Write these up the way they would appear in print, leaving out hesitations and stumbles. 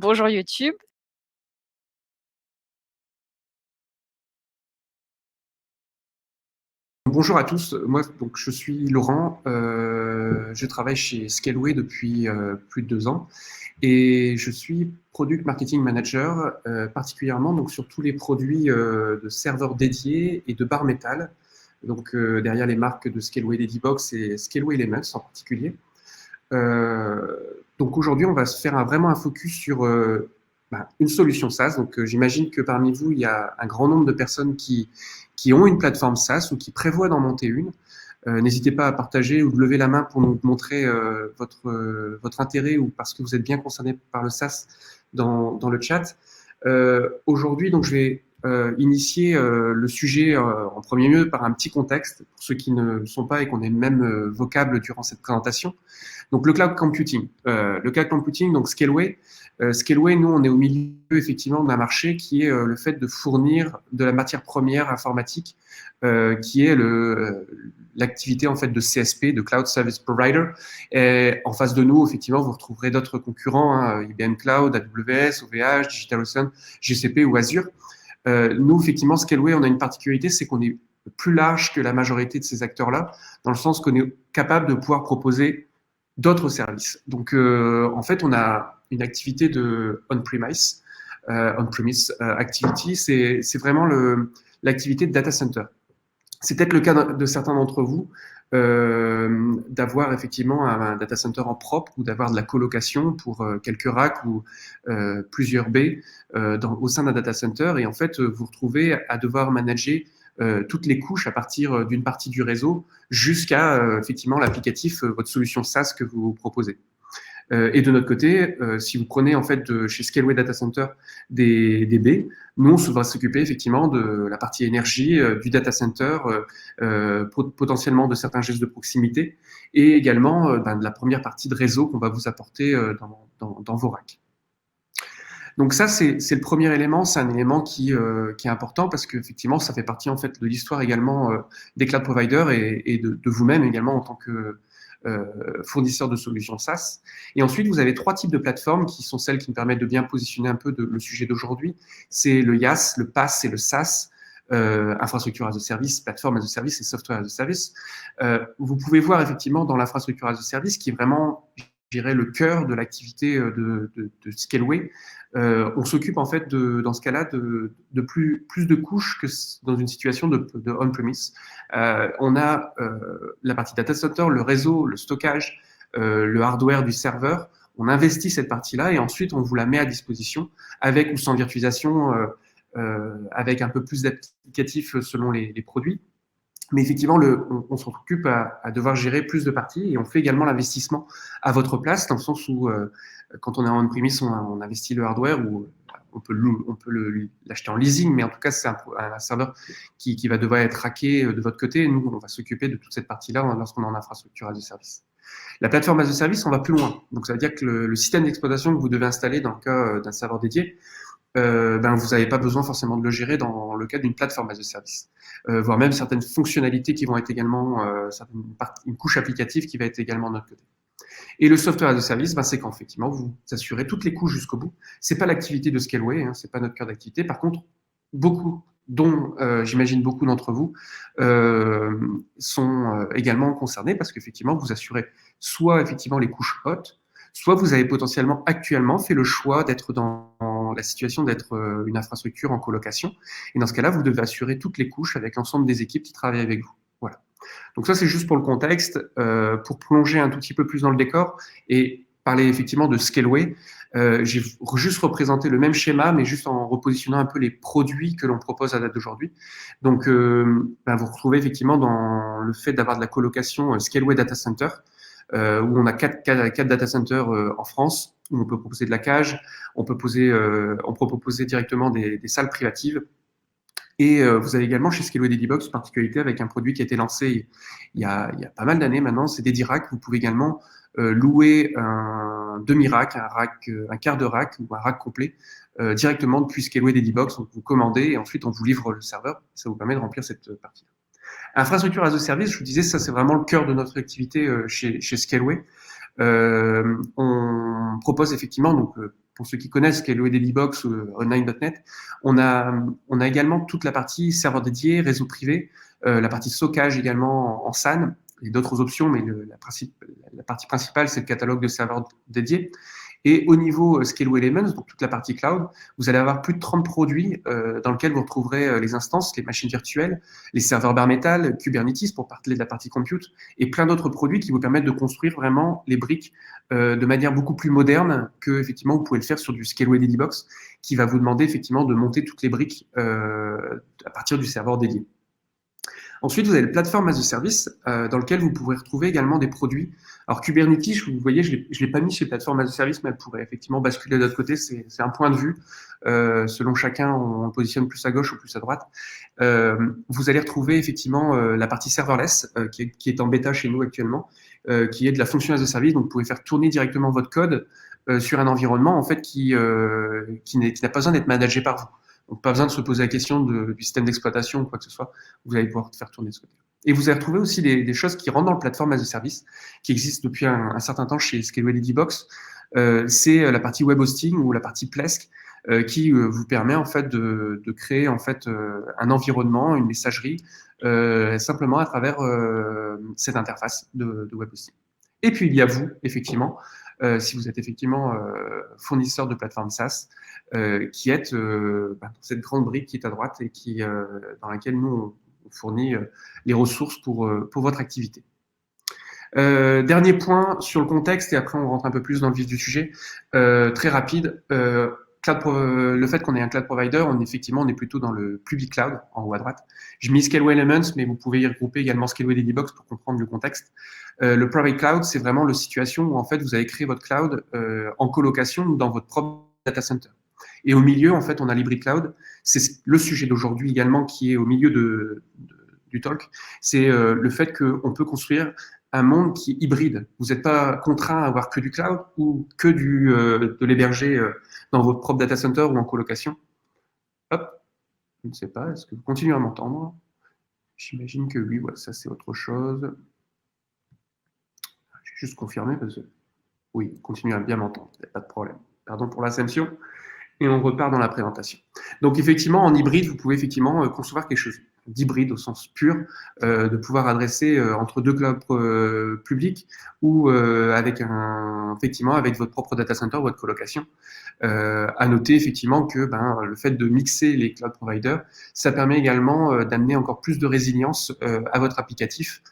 Bonjour YouTube. Bonjour à tous, moi donc je suis Laurent, je travaille chez Scaleway depuis plus de 2 ans et je suis Product Marketing Manager, particulièrement donc sur tous les produits de serveurs dédiés et de bar métal. Donc derrière les marques de Scaleway Ladybox et Scaleway Elements en particulier. Euh, donc aujourd'hui, on va se faire vraiment un focus sur une solution SaaS. Donc j'imagine que parmi vous, il y a un grand nombre de personnes qui ont une plateforme SaaS ou qui prévoient d'en monter une. N'hésitez pas à partager ou de lever la main pour nous montrer votre intérêt ou parce que vous êtes bien concerné par le SaaS dans le chat. Aujourd'hui, donc, je vais initier le sujet en premier lieu par un petit contexte pour ceux qui ne le sont pas et qu'on ait le même vocable durant cette présentation. Donc le cloud computing. Le cloud computing, donc Scaleway. Scaleway, nous, on est au milieu effectivement d'un marché qui est le fait de fournir de la matière première informatique, qui est l'activité en fait de CSP, de Cloud Service Provider. Et en face de nous, effectivement, vous retrouverez d'autres concurrents, hein, IBM Cloud, AWS, OVH, DigitalOcean, GCP ou Azure. Nous, effectivement, Scaleway, on a une particularité, c'est qu'on est plus large que la majorité de ces acteurs-là, dans le sens qu'on est capable de pouvoir proposer d'autres services. Donc, en fait, on a une activité de on-premise. On-premise activity, c'est vraiment l'activité de data center. C'est peut-être le cas de certains d'entre vous d'avoir effectivement un data center en propre ou d'avoir de la colocation pour quelques racks ou plusieurs baies au sein d'un data center. Et en fait, vous vous retrouvez à devoir manager toutes les couches à partir d'une partie du réseau jusqu'à effectivement l'applicatif, votre solution SaaS que vous proposez. Et de notre côté, si vous prenez en fait chez Scaleway Data Center des baies, nous on va s'occuper effectivement de la partie énergie du data center, potentiellement de certains gestes de proximité, et également de la première partie de réseau qu'on va vous apporter dans vos racks. Donc ça, c'est le premier élément, c'est un élément qui est important parce qu'effectivement, ça fait partie en fait de l'histoire également des cloud providers et de vous-même également en tant que fournisseur de solutions SaaS. Et ensuite, vous avez 3 types de plateformes qui sont celles qui me permettent de bien positionner un peu le sujet d'aujourd'hui. C'est le IaaS, le PaaS et le SaaS. Infrastructure as a service, plateforme as a service et software as a service. Vous pouvez voir effectivement dans l'infrastructure as a service qui est vraiment, je dirais, le cœur de l'activité de Scaleway. On s'occupe en fait dans ce cas-là de plus de couches que dans une situation de on-premise. On a la partie data center, le réseau, le stockage, le hardware du serveur. On investit cette partie-là et ensuite on vous la met à disposition avec ou sans virtualisation, avec un peu plus d'applicatifs selon les produits. Mais effectivement, on s'en occupe à devoir gérer plus de parties et on fait également l'investissement à votre place, dans le sens où quand on est en on-premise, on investit le hardware ou on peut l'acheter en leasing, mais en tout cas, c'est un serveur qui va devoir être hacké de votre côté. Et nous, on va s'occuper de toute cette partie-là lorsqu'on est en infrastructure as a service. La plateforme as a service, on va plus loin. Donc, ça veut dire que le système d'exploitation que vous devez installer dans le cas d'un serveur dédié, vous n'avez pas besoin forcément de le gérer dans le cas d'une plateforme as a service. Voire même certaines fonctionnalités qui vont être également une couche applicative qui va être également de notre côté. Et le software as a service, c'est quand effectivement vous assurez toutes les couches jusqu'au bout. C'est pas l'activité de Scaleway, hein, c'est pas notre cœur d'activité. Par contre, beaucoup, dont j'imagine beaucoup d'entre vous, sont également concernés parce qu'effectivement vous assurez soit effectivement les couches hautes, soit vous avez potentiellement actuellement fait le choix d'être dans la situation d'être une infrastructure en colocation. Et dans ce cas-là, vous devez assurer toutes les couches avec l'ensemble des équipes qui travaillent avec vous. Voilà. Donc ça, c'est juste pour le contexte, pour plonger un tout petit peu plus dans le décor et parler effectivement de Scaleway. J'ai juste représenté le même schéma, mais juste en repositionnant un peu les produits que l'on propose à date d'aujourd'hui. Donc, vous retrouvez effectivement dans le fait d'avoir de la colocation Scaleway Data Center, où on a 4 data centers en France, où on peut proposer de la cage, on peut proposer directement des salles privatives. Et vous avez également chez Scaleway Ladybox une particularité avec un produit qui a été lancé il y a pas mal d'années maintenant, c'est des racks. Vous pouvez également louer un demi-rack, un quart de rack ou un rack complet directement depuis Scaleway Ladybox. Donc vous commandez et ensuite on vous livre le serveur. Ça vous permet de remplir cette partie. Infrastructure as a service, je vous disais, ça c'est vraiment le cœur de notre activité chez Scaleway. On propose effectivement, donc, pour ceux qui connaissent Scaleway Dailybox ou online.net, on a également toute la partie serveur dédié, réseau privé, la partie stockage également en SAN, et d'autres options, mais la partie principale, c'est le catalogue de serveurs dédiés. Et au niveau Scaleway Elements, donc toute la partie cloud, vous allez avoir plus de 30 produits dans lesquels vous retrouverez les instances, les machines virtuelles, les serveurs bare metal, Kubernetes pour parler de la partie compute, et plein d'autres produits qui vous permettent de construire vraiment les briques de manière beaucoup plus moderne que effectivement vous pouvez le faire sur du Scaleway Dailybox, qui va vous demander effectivement de monter toutes les briques à partir du serveur dédié. Ensuite, vous avez le Platform as a Service, dans lequel vous pourrez retrouver également des produits. Alors, Kubernetes, vous voyez, je ne l'ai pas mis chez Platform as a Service, mais elle pourrait effectivement basculer de l'autre côté. C'est un point de vue. Selon chacun, on le positionne plus à gauche ou plus à droite. Vous allez retrouver effectivement la partie serverless, qui est en bêta chez nous actuellement, qui est de la fonction as a Service. Donc, vous pouvez faire tourner directement votre code sur un environnement en fait qui n'a pas besoin d'être managé par vous. Donc, pas besoin de se poser la question du système d'exploitation ou quoi que ce soit. Vous allez pouvoir faire tourner ce côté. Et vous allez retrouver aussi des choses qui rentrent dans le Platform as a Service, qui existent depuis un certain temps chez Scaleway Dailybox. C'est la partie web hosting ou la partie Plesk, qui vous permet en fait de créer en fait un environnement, une messagerie, simplement à travers cette interface de web hosting. Et puis il y a vous, effectivement, si vous êtes effectivement fournisseur de plateforme SaaS, qui est dans cette grande brique qui est à droite et dans laquelle nous on fournit les ressources pour votre activité. Dernier point sur le contexte, et après on rentre un peu plus dans le vif du sujet, très rapide. Le fait qu'on ait un cloud provider, on est plutôt dans le public cloud, en haut à droite. J'ai mis Scaleway Elements, mais vous pouvez y regrouper également Scaleway Dailybox pour comprendre le contexte. Le private cloud, c'est vraiment la situation où en fait vous avez créé votre cloud en colocation ou dans votre propre data center. Et au milieu, en fait, on a l'hybrid cloud. C'est le sujet d'aujourd'hui également qui est au milieu du talk. C'est le fait qu'on peut construire un monde qui est hybride. Vous n'êtes pas contraint à avoir que du cloud ou que de l'héberger dans votre propre data center ou en colocation. Hop, je ne sais pas, est-ce que vous continuez à m'entendre? J'imagine que oui, ouais, ça c'est autre chose. Je vais juste confirmer parce que oui, continuez à bien m'entendre, il n'y a pas de problème. Pardon pour l'assumption. Et on repart dans la présentation. Donc effectivement, en hybride, vous pouvez effectivement concevoir quelque chose d'hybride au sens pur, de pouvoir adresser entre deux clouds publics ou effectivement avec votre propre data center ou votre colocation. À noter effectivement que le fait de mixer les cloud providers, ça permet également d'amener encore plus de résilience à votre applicatif.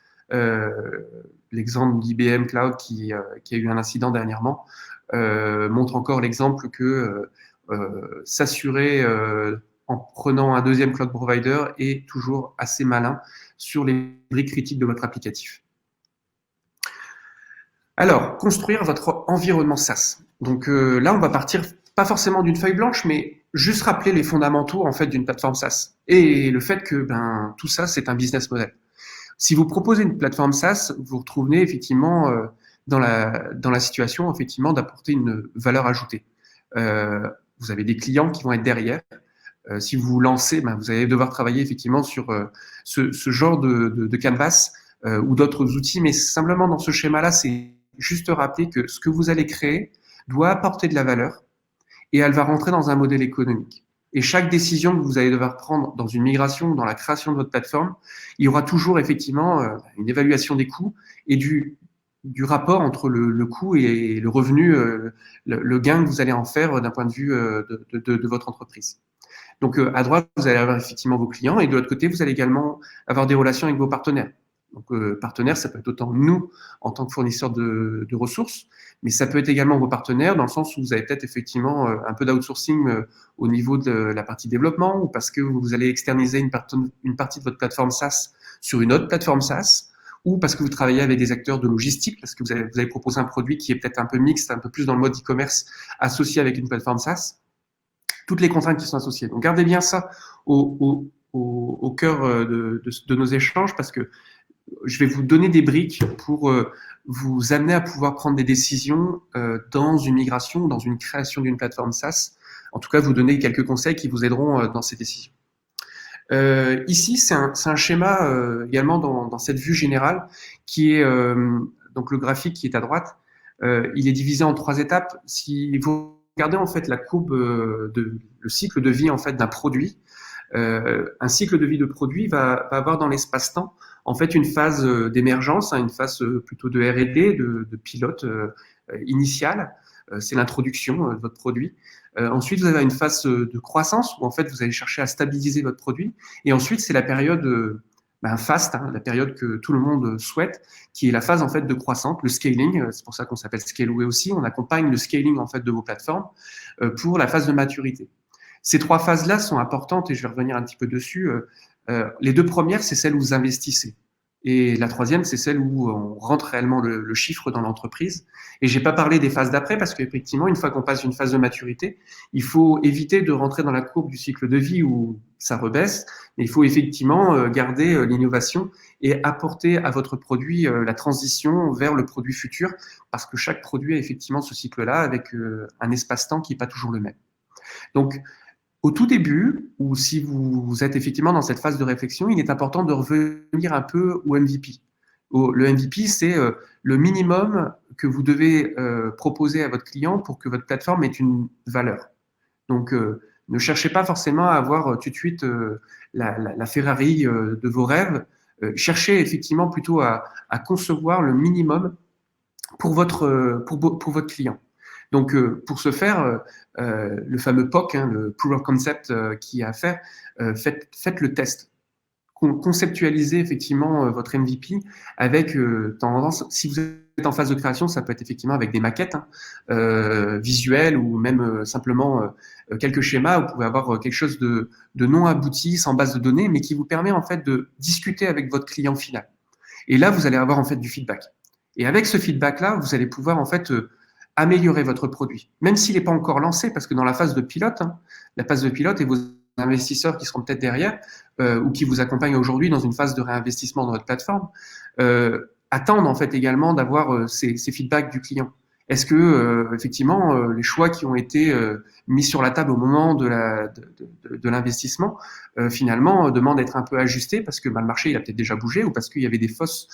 L'exemple d'IBM Cloud qui a eu un incident dernièrement montre encore l'exemple que s'assurer en prenant un deuxième cloud provider est toujours assez malin sur les briques critiques de votre applicatif. Alors, construire votre environnement SaaS. Donc là, on va partir pas forcément d'une feuille blanche, mais juste rappeler les fondamentaux en fait d'une plateforme SaaS et le fait que tout ça, c'est un business model. Si vous proposez une plateforme SaaS, vous retrouvez effectivement dans la situation effectivement d'apporter une valeur ajoutée. Vous avez des clients qui vont être derrière. Si vous vous lancez, vous allez devoir travailler effectivement sur ce genre de canvas ou d'autres outils, mais simplement dans ce schéma-là, c'est juste rappeler que ce que vous allez créer doit apporter de la valeur et elle va rentrer dans un modèle économique. Et chaque décision que vous allez devoir prendre dans une migration ou dans la création de votre plateforme, il y aura toujours effectivement une évaluation des coûts et du rapport entre le coût et le revenu, le gain que vous allez en faire d'un point de vue de votre entreprise. Donc, à droite, vous allez avoir effectivement vos clients et de l'autre côté, vous allez également avoir des relations avec vos partenaires. Donc, partenaires, ça peut être autant nous en tant que fournisseurs de ressources, mais ça peut être également vos partenaires dans le sens où vous avez peut-être effectivement un peu d'outsourcing au niveau de la partie développement ou parce que vous allez externaliser une partie de votre plateforme SaaS sur une autre plateforme SaaS ou parce que vous travaillez avec des acteurs de logistique, parce que vous avez proposé un produit qui est peut-être un peu mixte, un peu plus dans le mode e-commerce associé avec une plateforme SaaS. Toutes les contraintes qui sont associées. Donc, gardez bien ça au cœur de nos échanges parce que je vais vous donner des briques pour vous amener à pouvoir prendre des décisions dans une migration, dans une création d'une plateforme SaaS. En tout cas, vous donner quelques conseils qui vous aideront dans ces décisions. Ici, c'est un schéma également dans cette vue générale qui est donc le graphique qui est à droite. il est divisé en 3 étapes. Si vous regardez en fait la courbe le cycle de vie en fait d'un produit, un cycle de vie de produit va avoir dans l'espace-temps en fait une phase d'émergence, une phase plutôt de R&D, de pilote initial. C'est l'introduction de votre produit. Ensuite, vous avez une phase de croissance où en fait vous allez chercher à stabiliser votre produit. Et ensuite, c'est la période fast, la période que tout le monde souhaite, qui est la phase en fait de croissance, le scaling. C'est pour ça qu'on s'appelle Scaleway aussi. On accompagne le scaling en fait de vos plateformes pour la phase de maturité. Ces 3 phases-là sont importantes et je vais revenir un petit peu dessus. Les 2 premières, c'est celles où vous investissez. Et la 3e, c'est celle où on rentre réellement le chiffre dans l'entreprise. Et j'ai pas parlé des phases d'après parce qu'effectivement, une fois qu'on passe une phase de maturité, il faut éviter de rentrer dans la courbe du cycle de vie où ça rebaisse. Mais il faut effectivement garder l'innovation et apporter à votre produit la transition vers le produit futur parce que chaque produit a effectivement ce cycle-là avec un espace-temps qui n'est pas toujours le même. Donc, au tout début, ou si vous êtes effectivement dans cette phase de réflexion, il est important de revenir un peu au MVP. Le MVP, c'est le minimum que vous devez proposer à votre client pour que votre plateforme ait une valeur. Donc, ne cherchez pas forcément à avoir tout de suite la Ferrari de vos rêves. Cherchez effectivement plutôt à concevoir le minimum pour votre client. Donc, pour ce faire, le fameux POC, le Proof of Concept qui est à faire, faites le test. Conceptualisez effectivement votre MVP avec tendance, si vous êtes en phase de création, ça peut être effectivement avec des maquettes visuelles ou même simplement quelques schémas. Vous pouvez avoir quelque chose de non abouti, sans base de données, mais qui vous permet en fait de discuter avec votre client final. Et là, vous allez avoir en fait du feedback. Et avec ce feedback-là, vous allez pouvoir en fait améliorer votre produit, même s'il n'est pas encore lancé, parce que dans la phase de pilote, la phase de pilote et vos investisseurs qui seront peut-être derrière ou qui vous accompagnent aujourd'hui dans une phase de réinvestissement dans votre plateforme, attendent en fait également d'avoir ces feedbacks du client. Est-ce que effectivement les choix qui ont été mis sur la table au moment de l'investissement finalement demandent d'être un peu ajustés parce que le marché il a peut-être déjà bougé ou parce qu'il y avait des fausses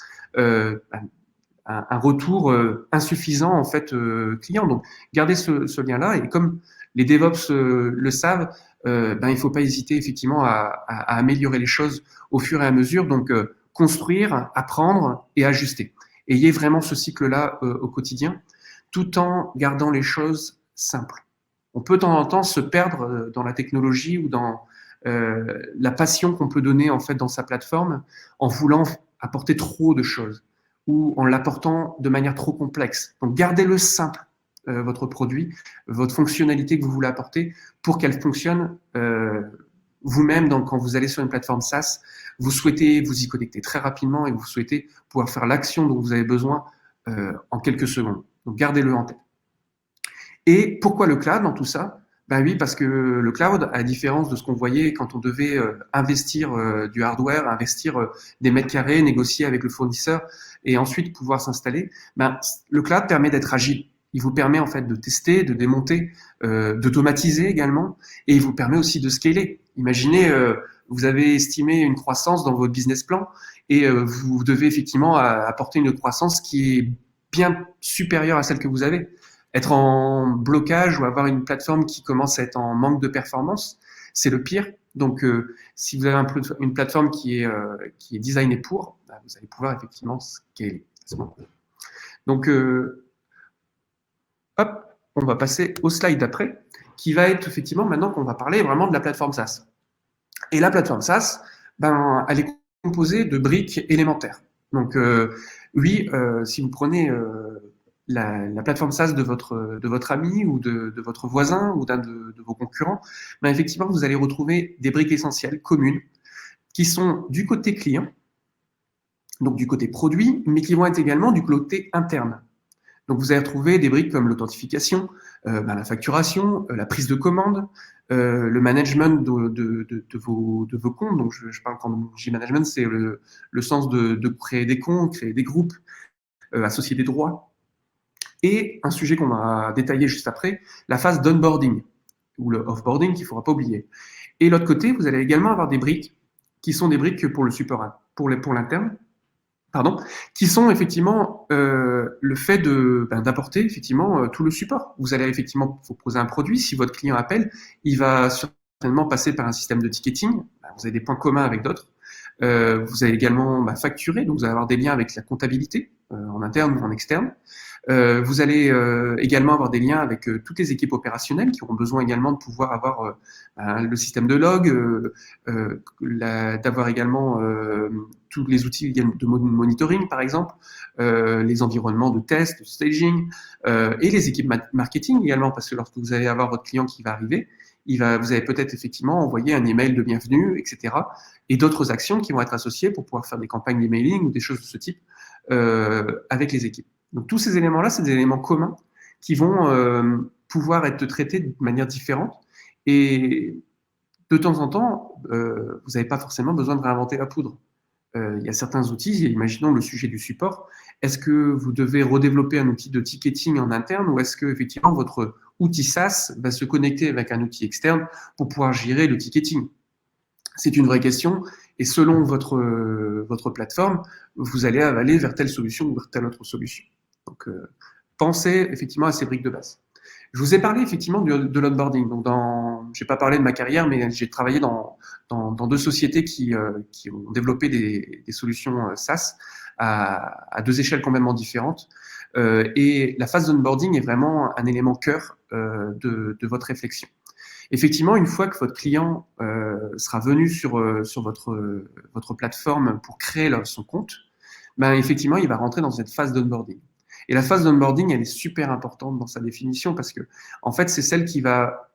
un retour insuffisant en fait client. Donc gardez ce lien-là et comme les DevOps le savent, il faut pas hésiter effectivement à améliorer les choses au fur et à mesure. Donc construire, apprendre et ajuster. Ayez vraiment ce cycle-là au quotidien, tout en gardant les choses simples. On peut de temps en temps se perdre dans la technologie ou dans la passion qu'on peut donner en fait dans sa plateforme en voulant apporter trop de choses ou en l'apportant de manière trop complexe. Donc gardez-le simple, votre produit, votre fonctionnalité que vous voulez apporter pour qu'elle fonctionne vous-même quand vous allez sur une plateforme SaaS. Vous souhaitez vous y connecter très rapidement et vous souhaitez pouvoir faire l'action dont vous avez besoin en quelques secondes. Donc gardez-le en tête. Et pourquoi le cloud dans tout ça ? Ben oui, parce que le cloud, à la différence de ce qu'on voyait quand on devait investir du hardware, investir des mètres carrés, négocier avec le fournisseur et ensuite pouvoir s'installer, le cloud permet d'être agile. Il vous permet en fait de tester, de démonter, d'automatiser également, et il vous permet aussi de scaler. Imaginez, vous avez estimé une croissance dans votre business plan et vous devez effectivement apporter une croissance qui est bien supérieure à celle que vous avez. Être en blocage ou avoir une plateforme qui commence à être en manque de performance, c'est le pire. Donc, si vous avez une plateforme qui est designée pour, vous allez pouvoir effectivement scaler. Donc, hop, on va passer au slide d'après, qui va être effectivement maintenant qu'on va parler vraiment de la plateforme SaaS. Et la plateforme SaaS, elle est composée de briques élémentaires. Donc, oui, si vous prenez la plateforme SaaS de votre ami ou de votre voisin ou d'un de vos concurrents, effectivement, vous allez retrouver des briques essentielles communes qui sont du côté client, donc du côté produit, mais qui vont être également du côté interne. Donc, vous allez retrouver des briques comme l'authentification, la facturation, la prise de commande, le management de vos comptes. Donc, je parle quand je dis management, c'est le sens de créer des comptes, créer des groupes, associer des droits. Et un sujet qu'on va détailler juste après, la phase d'onboarding ou le offboarding qu'il ne faudra pas oublier. Et l'autre côté, vous allez également avoir des briques qui sont des briques pour le support, pour l'interne. pardon, qui sont effectivement le fait d'apporter effectivement tout le support. Vous allez effectivement vous proposer un produit. Si votre client appelle, il va certainement passer par un système de ticketing. Vous avez des points communs avec d'autres. Vous allez également facturer, donc vous allez avoir des liens avec la comptabilité en interne ou en externe. Vous allez également avoir des liens avec toutes les équipes opérationnelles qui auront besoin également de pouvoir avoir le système de log, d'avoir également tous les outils de monitoring, par exemple, les environnements de test, de staging, et les équipes marketing également, parce que lorsque vous allez avoir votre client qui va arriver, vous allez peut-être effectivement envoyer un email de bienvenue, etc. Et d'autres actions qui vont être associées pour pouvoir faire des campagnes d'emailing ou des choses de ce type avec les équipes. Donc tous ces éléments-là, c'est des éléments communs qui vont pouvoir être traités de manière différente. Et de temps en temps, vous n'avez pas forcément besoin de réinventer la poudre. Il y a certains outils, imaginons le sujet du support. Est-ce que vous devez redévelopper un outil de ticketing en interne ou est-ce que effectivement votre outil SaaS va se connecter avec un outil externe pour pouvoir gérer le ticketing? C'est une vraie question et selon votre plateforme, vous allez aller vers telle solution ou vers telle autre solution. Donc, pensez effectivement à ces briques de base. Je vous ai parlé effectivement de l'onboarding. Donc, j'ai pas parlé de ma carrière, mais j'ai travaillé dans 2 sociétés qui ont développé des solutions SaaS à 2 échelles complètement différentes. Et la phase d'onboarding est vraiment un élément cœur de votre réflexion. Effectivement, une fois que votre client sera venu sur votre plateforme pour créer son compte, effectivement, il va rentrer dans cette phase d'onboarding. Et la phase d'onboarding, elle est super importante dans sa définition parce que, en fait, c'est celle qui va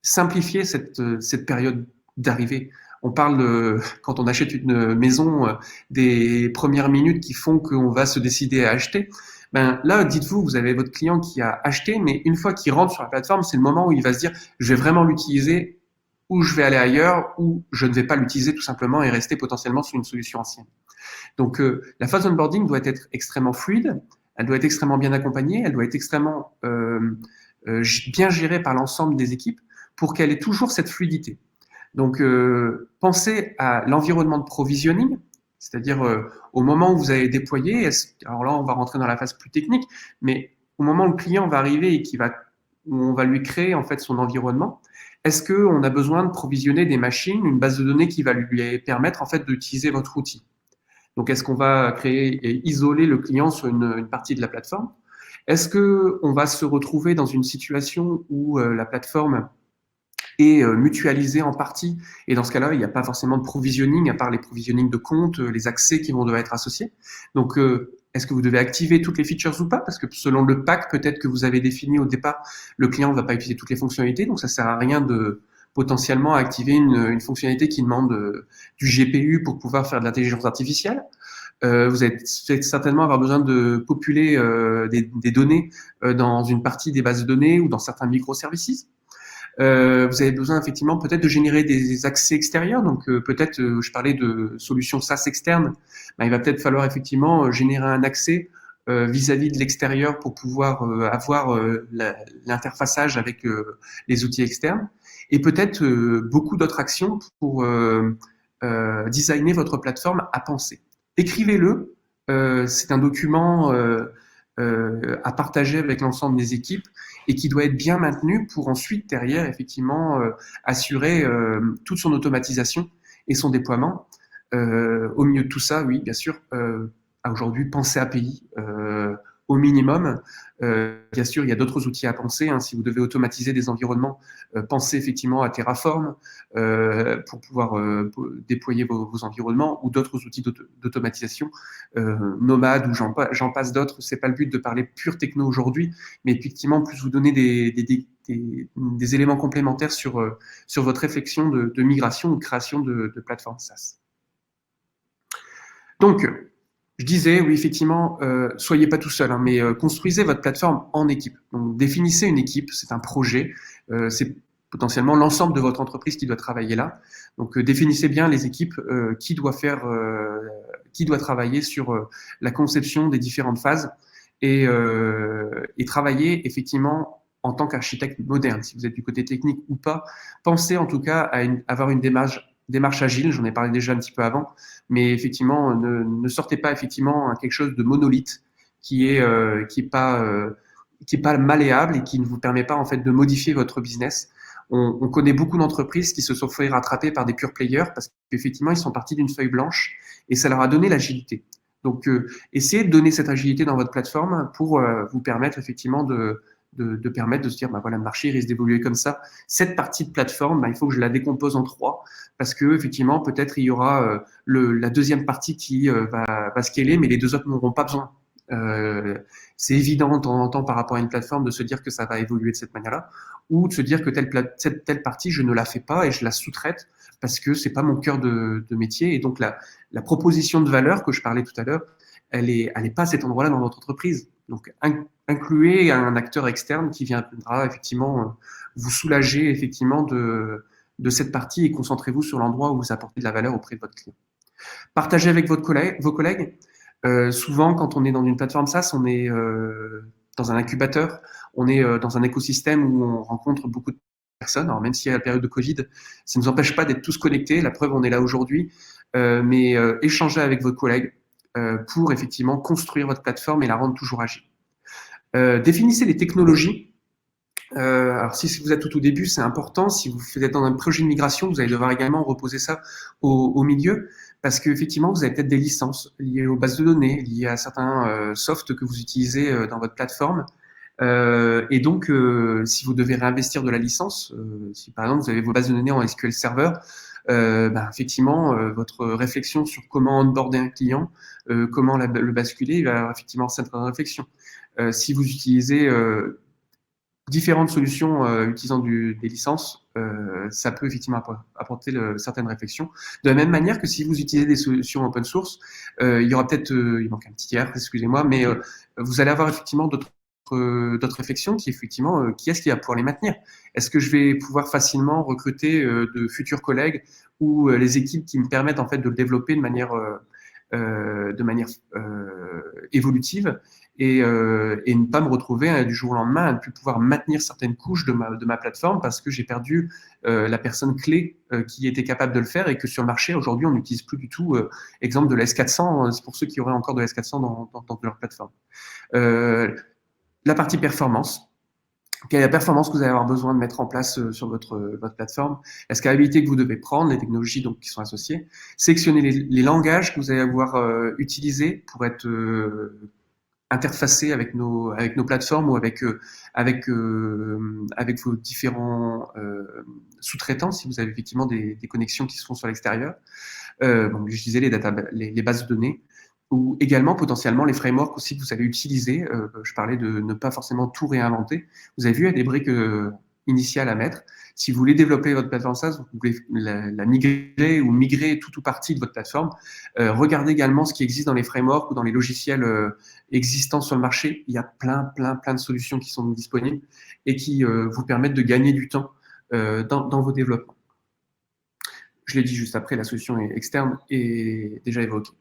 simplifier cette période d'arrivée. On parle quand on achète une maison, des premières minutes qui font qu'on va se décider à acheter. Là, dites-vous, vous avez votre client qui a acheté, mais une fois qu'il rentre sur la plateforme, c'est le moment où il va se dire, je vais vraiment l'utiliser ou je vais aller ailleurs ou je ne vais pas l'utiliser tout simplement et rester potentiellement sur une solution ancienne. Donc, la phase onboarding doit être extrêmement fluide, elle doit être extrêmement bien accompagnée, elle doit être extrêmement bien gérée par l'ensemble des équipes pour qu'elle ait toujours cette fluidité. Donc, pensez à l'environnement de provisioning, c'est-à-dire au moment où vous allez déployer, alors là, on va rentrer dans la phase plus technique, mais au moment où le client va arriver et où on va lui créer en fait son environnement, est-ce qu'on a besoin de provisionner des machines, une base de données qui va lui permettre en fait d'utiliser votre outil? Donc, est-ce qu'on va créer et isoler le client sur une partie de la plateforme? Est-ce qu'on va se retrouver dans une situation où la plateforme est mutualisée en partie et dans ce cas-là, il n'y a pas forcément de provisioning à part les provisionnings de compte, les accès qui vont devoir être associés. Donc, est-ce que vous devez activer toutes les features ou pas? Parce que selon le pack peut-être que vous avez défini au départ, le client ne va pas utiliser toutes les fonctionnalités, donc ça ne sert à rien de potentiellement activer une fonctionnalité qui demande du GPU pour pouvoir faire de l'intelligence artificielle. Vous allez certainement avoir besoin de populer des données dans une partie des bases de données ou dans certains microservices. Vous avez besoin effectivement peut-être de générer des accès extérieurs. Donc peut-être, je parlais de solutions SaaS externes. Il va peut-être falloir effectivement générer un accès vis-à-vis de l'extérieur pour pouvoir avoir l'interfaçage avec les outils externes. Et peut-être beaucoup d'autres actions pour designer votre plateforme à penser. Écrivez-le. C'est un document à partager avec l'ensemble des équipes et qui doit être bien maintenu pour ensuite, derrière, effectivement, assurer toute son automatisation et son déploiement. Au milieu de tout ça, oui, bien sûr, aujourd'hui, pensez API au minimum. Bien sûr, il y a d'autres outils à penser. Si vous devez automatiser des environnements, pensez effectivement à Terraform pour pouvoir déployer vos environnements ou d'autres outils d'automatisation, Nomad ou j'en passe d'autres. C'est pas le but de parler pure techno aujourd'hui, mais effectivement plus vous donner des éléments complémentaires sur votre réflexion de migration ou de création de plateformes SaaS. Donc, je disais, oui, effectivement, soyez pas tout seul, mais construisez votre plateforme en équipe. Donc, définissez une équipe, c'est un projet, c'est potentiellement l'ensemble de votre entreprise qui doit travailler là. Donc, définissez bien les équipes qui doit travailler sur la conception des différentes phases et travailler effectivement en tant qu'architecte moderne. Si vous êtes du côté technique ou pas, pensez en tout cas à avoir une démarche démarche agile, j'en ai parlé déjà un petit peu avant, mais effectivement, ne sortez pas effectivement quelque chose de monolithe qui est pas malléable et qui ne vous permet pas en fait de modifier votre business. On connaît beaucoup d'entreprises qui se sont fait rattraper par des pure players parce qu'effectivement, ils sont partis d'une feuille blanche et ça leur a donné l'agilité. Donc, essayez de donner cette agilité dans votre plateforme pour vous permettre effectivement de permettre de se dire, bah voilà, le marché risque d'évoluer comme ça. Cette partie de plateforme, bah, il faut que je la décompose en trois parce que effectivement, peut-être il y aura la deuxième partie qui va scaler, mais les deux autres n'auront pas besoin. C'est évident de temps en temps par rapport à une plateforme de se dire que ça va évoluer de cette manière-là, ou de se dire que telle partie, je ne la fais pas et je la sous-traite parce que c'est pas mon cœur de métier. Et donc la proposition de valeur que je parlais tout à l'heure, elle est pas à cet endroit-là dans votre entreprise. Donc incluez un acteur externe qui viendra effectivement vous soulager effectivement de cette partie et concentrez-vous sur l'endroit où vous apportez de la valeur auprès de votre client. Partagez avec vos collègues. Souvent, quand on est dans une plateforme SaaS, on est dans un incubateur, on est dans un écosystème où on rencontre beaucoup de personnes. Alors même s'il y a la période de Covid, ça ne nous empêche pas d'être tous connectés. La preuve, on est là aujourd'hui. Mais échangez avec vos collègues pour effectivement construire votre plateforme et la rendre toujours agile. Définissez les technologies. Alors si vous êtes tout au début, c'est important. Si vous êtes dans un projet de migration, vous allez devoir également reposer ça au milieu parce qu'effectivement, vous avez peut-être des licences liées aux bases de données, liées à certains softs que vous utilisez dans votre plateforme. Et donc, si vous devez réinvestir de la licence, si par exemple vous avez vos bases de données en SQL Server, effectivement, votre réflexion sur comment onboarder un client, comment le basculer, il va y avoir effectivement cette réflexion. Si vous utilisez différentes solutions utilisant des licences, ça peut effectivement apporter certaines réflexions. De la même manière que si vous utilisez des solutions open source, il y aura peut-être, il manque un petit tiers, excusez-moi, mais vous allez avoir effectivement d'autres réflexions qui effectivement, qui est-ce qui va pouvoir les maintenir? Est-ce que je vais pouvoir facilement recruter de futurs collègues ou les équipes qui me permettent en fait de le développer de manière évolutive et ne pas me retrouver du jour au lendemain à ne plus pouvoir maintenir certaines couches de ma plateforme parce que j'ai perdu la personne clé qui était capable de le faire et que sur le marché aujourd'hui on n'utilise plus du tout. Exemple de la S400, c'est pour ceux qui auraient encore de la S400 dans leur plateforme. La partie performance. Quelle est la performance que vous allez avoir besoin de mettre en place sur votre plateforme, la scalabilité que vous devez prendre, les technologies donc, qui sont associées, sélectionner les langages que vous allez avoir utilisés pour être interfacés avec nos plateformes ou avec vos différents sous-traitants si vous avez effectivement des connexions qui se font sur l'extérieur. Donc, j'utilisais les bases de données ou également potentiellement les frameworks aussi que vous avez utilisés. Je parlais de ne pas forcément tout réinventer. Vous avez vu, il y a des briques initiales à mettre. Si vous voulez développer votre plateforme SaaS, vous pouvez la migrer ou migrer tout ou partie de votre plateforme. Regardez également ce qui existe dans les frameworks ou dans les logiciels existants sur le marché. Il y a plein de solutions qui sont disponibles et qui vous permettent de gagner du temps dans vos développements. Je l'ai dit juste après, la solution externe est déjà évoquée.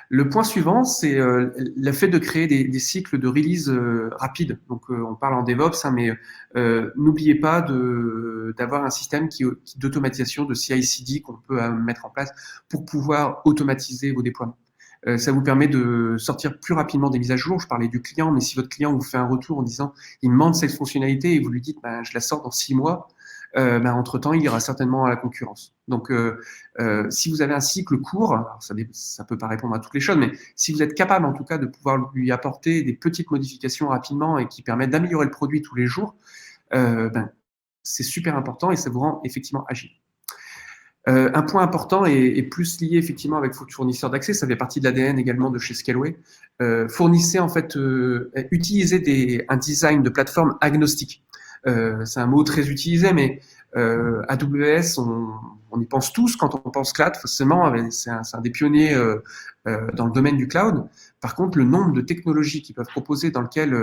Le point suivant, c'est le fait de créer des cycles de release rapides. Donc, on parle en DevOps, hein, mais n'oubliez pas d'avoir un système d'automatisation de CI/CD qu'on peut mettre en place pour pouvoir automatiser vos déploiements. Ça vous permet de sortir plus rapidement des mises à jour. Je parlais du client, mais si votre client vous fait un retour en disant il me manque cette fonctionnalité et vous lui dites je la sors dans 6 mois, entre-temps, il ira certainement à la concurrence. Donc, si vous avez un cycle court, alors ça peut pas répondre à toutes les choses, mais si vous êtes capable en tout cas de pouvoir lui apporter des petites modifications rapidement et qui permettent d'améliorer le produit tous les jours, c'est super important et ça vous rend effectivement agile. Un point important et plus lié effectivement avec votre fournisseur d'accès, ça fait partie de l'ADN également de chez Scaleway. Fournissez en fait, utilisez un design de plateforme agnostique. C'est un mot très utilisé, mais AWS, on y pense tous quand on pense cloud, forcément, c'est un des pionniers dans le domaine du cloud. Par contre, le nombre de technologies qu'ils peuvent proposer dans lequel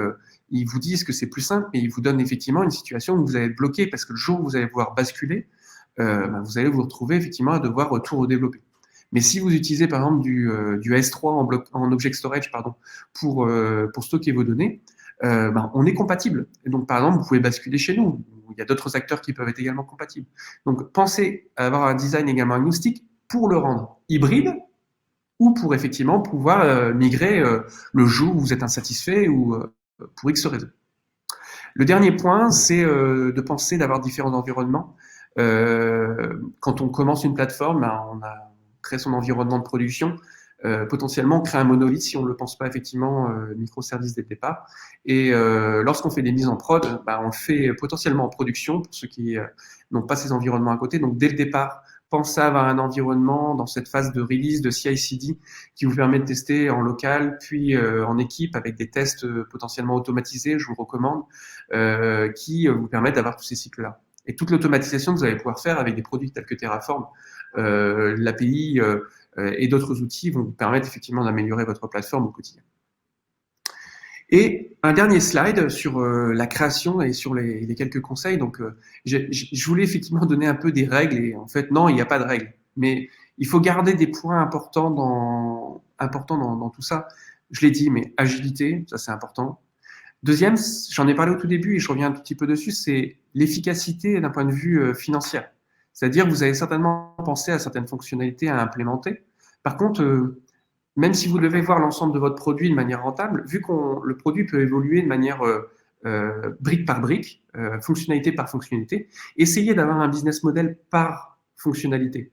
ils vous disent que c'est plus simple, mais ils vous donnent effectivement une situation où vous allez être bloqué parce que le jour où vous allez pouvoir basculer, vous allez vous retrouver effectivement à devoir tout redévelopper. Mais si vous utilisez par exemple du S3 en object storage pour stocker vos données, on est compatible. Et donc, par exemple, vous pouvez basculer chez nous. Il y a d'autres acteurs qui peuvent être également compatibles. Donc, pensez à avoir un design également agnostique pour le rendre hybride ou pour effectivement pouvoir migrer le jour où vous êtes insatisfait ou pour X raison. Le dernier point, c'est de penser d'avoir différents environnements. Quand on commence une plateforme, on crée son environnement de production. Potentiellement, on crée un monolithe si on ne le pense pas effectivement microservice dès le départ. Et lorsqu'on fait des mises en prod, on le fait potentiellement en production pour ceux qui n'ont pas ces environnements à côté. Donc, dès le départ, pensez à avoir un environnement dans cette phase de release, de CI/CD, qui vous permet de tester en local, puis en équipe avec des tests potentiellement automatisés, je vous le recommande, qui vous permettent d'avoir tous ces cycles-là. Et toute l'automatisation que vous allez pouvoir faire avec des produits tels que Terraform, l'API et d'autres outils vont vous permettre effectivement d'améliorer votre plateforme au quotidien. Et un dernier slide sur la création et sur les quelques conseils. Donc, je voulais effectivement donner un peu des règles et en fait, non, il n'y a pas de règles. Mais il faut garder des points importants dans tout ça. Je l'ai dit, mais agilité, ça c'est important. Deuxième, j'en ai parlé au tout début et je reviens un tout petit peu dessus, c'est l'efficacité d'un point de vue financier. C'est-à-dire, vous avez certainement pensé à certaines fonctionnalités à implémenter. Par contre, même si vous devez voir l'ensemble de votre produit de manière rentable, vu que le produit peut évoluer de manière brique par brique, fonctionnalité par fonctionnalité, essayez d'avoir un business model par fonctionnalité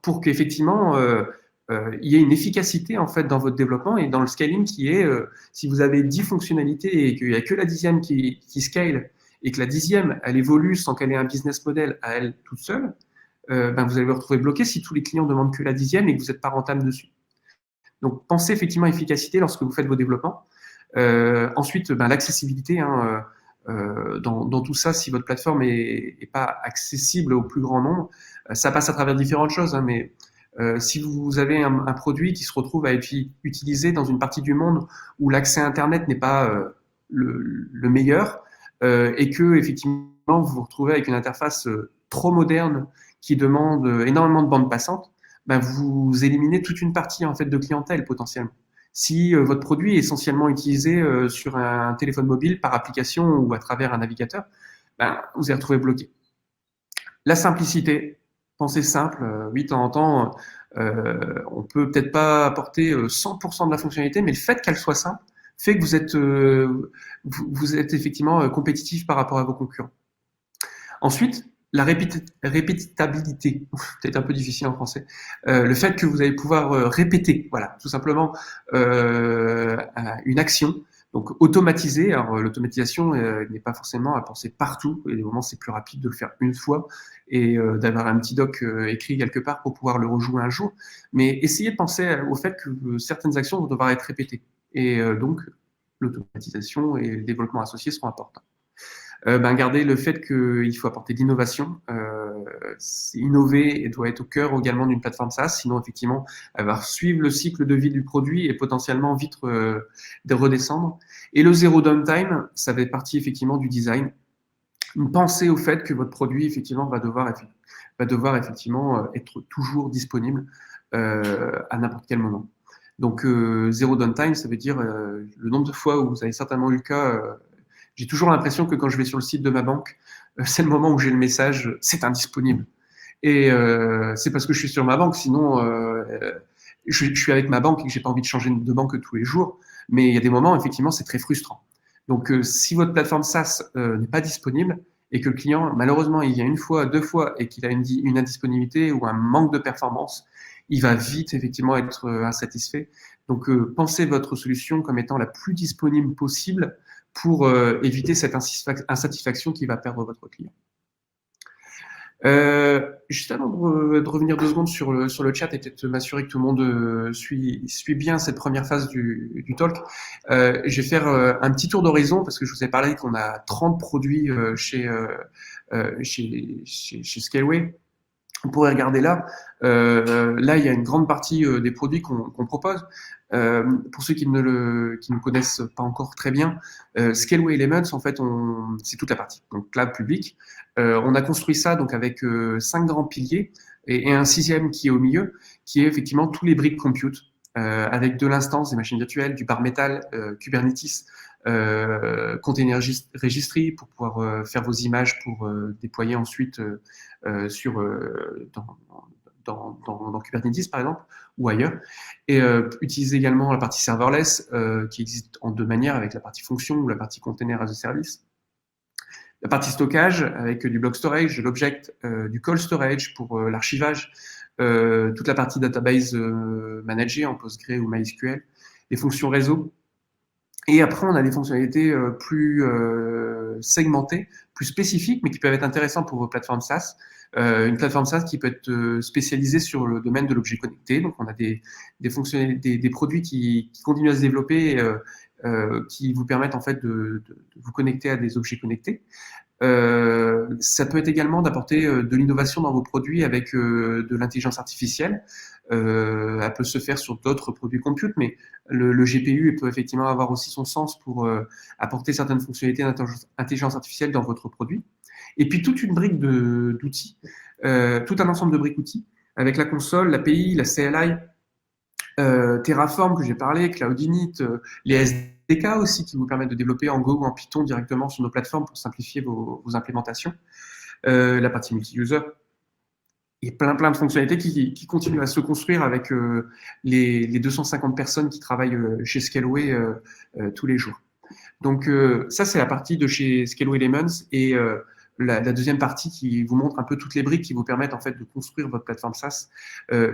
pour qu'effectivement il y ait une efficacité en fait dans votre développement et dans le scaling qui est si vous avez 10 fonctionnalités et qu'il n'y a que la 10e qui scale et que la 10e elle évolue sans qu'elle ait un business model à elle toute seule, vous allez vous retrouver bloqué si tous les clients demandent que la 10e et que vous n'êtes pas rentable dessus. Donc, pensez effectivement à efficacité lorsque vous faites vos développements. Ensuite, l'accessibilité dans tout ça, si votre plateforme est pas accessible au plus grand nombre, ça passe à travers différentes choses. Mais si vous avez un produit qui se retrouve à être utilisé dans une partie du monde où l'accès à Internet n'est pas le meilleur et que effectivement vous vous retrouvez avec une interface trop moderne qui demande énormément de bandes passantes, vous éliminez toute une partie en fait de clientèle potentiellement. Si votre produit est essentiellement utilisé sur un téléphone mobile par application ou à travers un navigateur, vous allez retrouver bloqué. La simplicité, pensez simple. Oui, de temps en temps, on peut peut-être pas apporter 100% de la fonctionnalité, mais le fait qu'elle soit simple fait que vous êtes effectivement compétitif par rapport à vos concurrents. Ensuite, la répétitabilité, peut-être un peu difficile en français, le fait que vous allez pouvoir répéter, voilà, tout simplement une action, donc automatiser. Alors l'automatisation n'est pas forcément à penser partout, et des moments c'est plus rapide de le faire une fois et d'avoir un petit doc écrit quelque part pour pouvoir le rejouer un jour, mais essayez de penser au fait que certaines actions vont devoir être répétées, et donc l'automatisation et le développement associé seront importants. Garder le fait qu'il faut apporter de l'innovation. Innover et doit être au cœur également d'une plateforme SaaS, sinon effectivement elle va suivre le cycle de vie du produit et potentiellement vite redescendre. Et le zéro downtime, ça fait partie effectivement du design. Pensez au fait que votre produit effectivement va devoir effectivement être toujours disponible à n'importe quel moment. Donc zéro downtime, ça veut dire le nombre de fois où vous avez certainement eu le cas. J'ai toujours l'impression que quand je vais sur le site de ma banque, c'est le moment où j'ai le message « c'est indisponible ». Et c'est parce que je suis sur ma banque, sinon je suis avec ma banque et que j'ai pas envie de changer de banque tous les jours. Mais il y a des moments, effectivement, c'est très frustrant. Donc si votre plateforme SaaS n'est pas disponible et que le client, malheureusement, il vient une fois, deux fois et qu'il a une indisponibilité ou un manque de performance, il va vite effectivement être insatisfait. Donc pensez votre solution comme étant la plus disponible possible pour éviter cette insatisfaction qui va perdre votre client. Juste avant de revenir 2 secondes sur le chat et peut-être m'assurer que tout le monde suit bien cette première phase du talk, je vais faire un petit tour d'horizon parce que je vous ai parlé qu'on a 30 produits chez Scaleway. Vous pourrez regarder là. Là, il y a une grande partie des produits qu'on propose. Pour ceux qui ne connaissent pas encore très bien, Scaleway Elements, en fait, c'est toute la partie. Donc, cloud public. On a construit ça donc avec 5 grands piliers et un 6e qui est au milieu, qui est effectivement tous les briques compute, avec de l'instance, des machines virtuelles, du bare metal, Kubernetes, Container Registry pour pouvoir faire vos images pour déployer ensuite dans Kubernetes par exemple ou ailleurs, et utiliser également la partie serverless qui existe en deux manières, avec la partie fonction ou la partie container as a service. La partie stockage avec du block storage, de l'object, du call storage pour l'archivage, toute la partie database managée en Postgre ou MySQL, les fonctions réseau. Et après, on a des fonctionnalités plus segmentées, plus spécifiques, mais qui peuvent être intéressantes pour vos plateformes SaaS. Une plateforme SaaS qui peut être spécialisée sur le domaine de l'objet connecté. Donc, on a des produits qui continuent à se développer, qui vous permettent en fait de vous connecter à des objets connectés. Ça peut être également d'apporter de l'innovation dans vos produits avec de l'intelligence artificielle. Elle peut se faire sur d'autres produits compute, mais le GPU peut effectivement avoir aussi son sens pour apporter certaines fonctionnalités d'intelligence artificielle dans votre produit. Et puis toute une brique d'outils, tout un ensemble de briques outils, avec la console, l'API, la CLI, Terraform que j'ai parlé, Cloud Init, les SDK aussi qui vous permettent de développer en Go ou en Python directement sur nos plateformes pour simplifier vos implémentations, la partie multi-user, et plein de fonctionnalités qui continuent à se construire avec les 250 personnes qui travaillent chez Scaleway tous les jours. Donc ça, c'est la partie de chez Scaleway Elements, et la deuxième partie qui vous montre un peu toutes les briques qui vous permettent en fait de construire votre plateforme SaaS.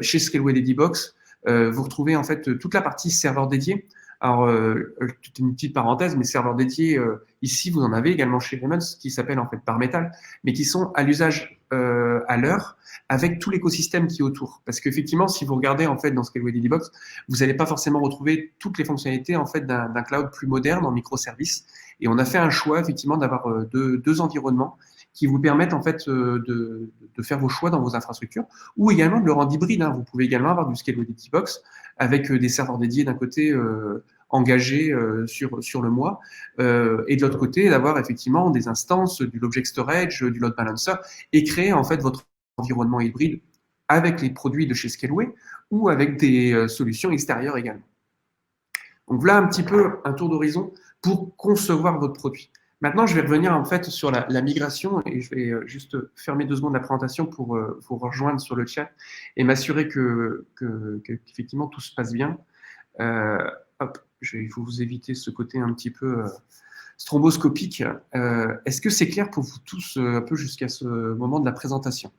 Chez Scaleway Ladybox, vous retrouvez en fait toute la partie serveur dédié. Alors, une petite parenthèse, mais serveurs dédiés, ici, vous en avez également chez Elements, qui s'appellent en fait Bar Metal, mais qui sont à l'usage à l'heure, avec tout l'écosystème qui est autour. Parce qu'effectivement, si vous regardez en fait dans Scaleway Ladybox, vous n'allez pas forcément retrouver toutes les fonctionnalités en fait d'un cloud plus moderne en microservices. Et on a fait un choix effectivement d'avoir deux environnements qui vous permettent en fait de faire vos choix dans vos infrastructures, ou également de le rendre hybride. Vous pouvez également avoir du Scaleway Ladybox avec des serveurs dédiés d'un côté engagés sur le mois, et de l'autre côté d'avoir effectivement des instances, du object storage, du load balancer, et créer en fait votre environnement hybride avec les produits de chez Scaleway ou avec des solutions extérieures également. Donc voilà un petit peu un tour d'horizon pour concevoir votre produit. Maintenant, je vais revenir en fait sur la migration, et je vais juste fermer 2 secondes la présentation pour vous rejoindre sur le chat et m'assurer qu'effectivement tout se passe bien. Hop, je vais vous éviter ce côté un petit peu stromboscopique. Est-ce que c'est clair pour vous tous un peu jusqu'à ce moment de la présentation?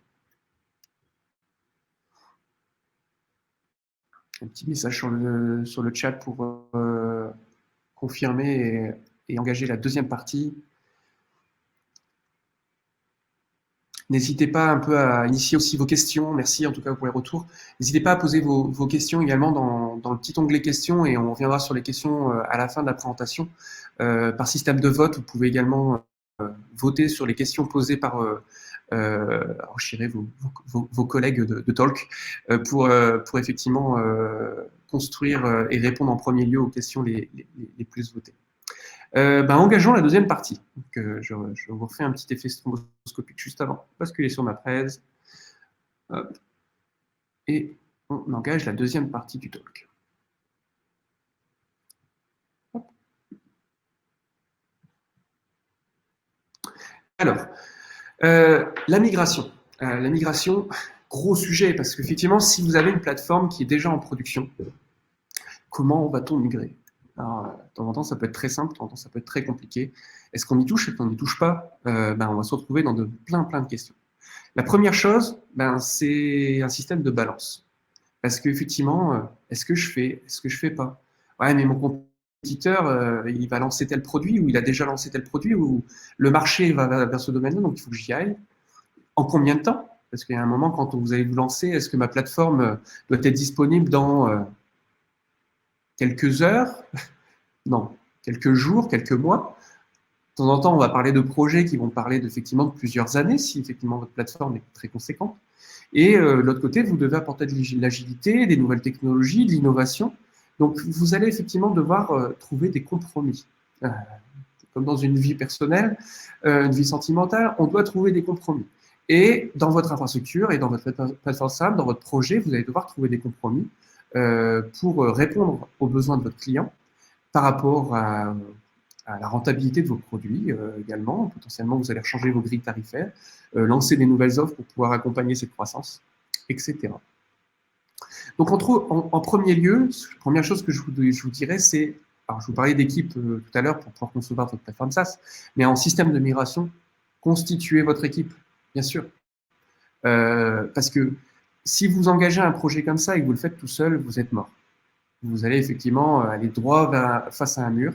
Un petit message sur le chat pour confirmer et engager la deuxième partie. N'hésitez pas un peu à initier aussi vos questions. Merci en tout cas pour les retours. N'hésitez pas à poser vos questions également dans le petit onglet questions, et on reviendra sur les questions à la fin de la présentation. Par système de vote, vous pouvez également voter sur les questions posées par vos collègues de Talk pour effectivement construire et répondre en premier lieu aux questions les plus votées. Engageons la deuxième partie. Donc, je vous refais un petit effet stromboscopique juste avant. Basculer sur ma presse. Hop. Et on engage la deuxième partie du talk. Hop. Alors, la migration. La migration, gros sujet, parce qu'effectivement, si vous avez une plateforme qui est déjà en production, comment va-t-on migrer? Alors, de temps en temps, ça peut être très simple, de temps en temps, ça peut être très compliqué. Est-ce qu'on y touche? Est-ce qu'on n'y touche pas? On va se retrouver dans plein de questions. La première chose, c'est un système de balance. Parce qu'effectivement, est-ce que je fais? Est-ce que je fais pas? Ouais, mais mon compétiteur, il va lancer tel produit, ou il a déjà lancé tel produit, ou le marché va vers ce domaine-là, donc il faut que j'y aille. En combien de temps? Parce qu'il y a un moment, quand vous allez vous lancer, est-ce que ma plateforme doit être disponible dans quelques heures? Non, quelques jours, quelques mois. De temps en temps, on va parler de projets qui vont parler effectivement de plusieurs années, si effectivement votre plateforme est très conséquente. Et de l'autre côté, vous devez apporter de l'agilité, des nouvelles technologies, de l'innovation. Donc, vous allez effectivement devoir trouver des compromis. Comme dans une vie personnelle, une vie sentimentale, on doit trouver des compromis. Et dans votre infrastructure et dans votre plateforme SaaS, dans votre projet, vous allez devoir trouver des compromis pour répondre aux besoins de votre client par rapport à à la rentabilité de vos produits également. Potentiellement, vous allez changer vos grilles tarifaires, lancer des nouvelles offres pour pouvoir accompagner cette croissance, etc. Donc, en premier lieu, la première chose que je vous dirais, c'est, alors je vous parlais d'équipe tout à l'heure pour pouvoir concevoir votre plateforme SaaS, mais en système de migration, constituez votre équipe, bien sûr. Parce que si vous engagez un projet comme ça et que vous le faites tout seul, vous êtes mort. Vous allez effectivement aller droit face à un mur.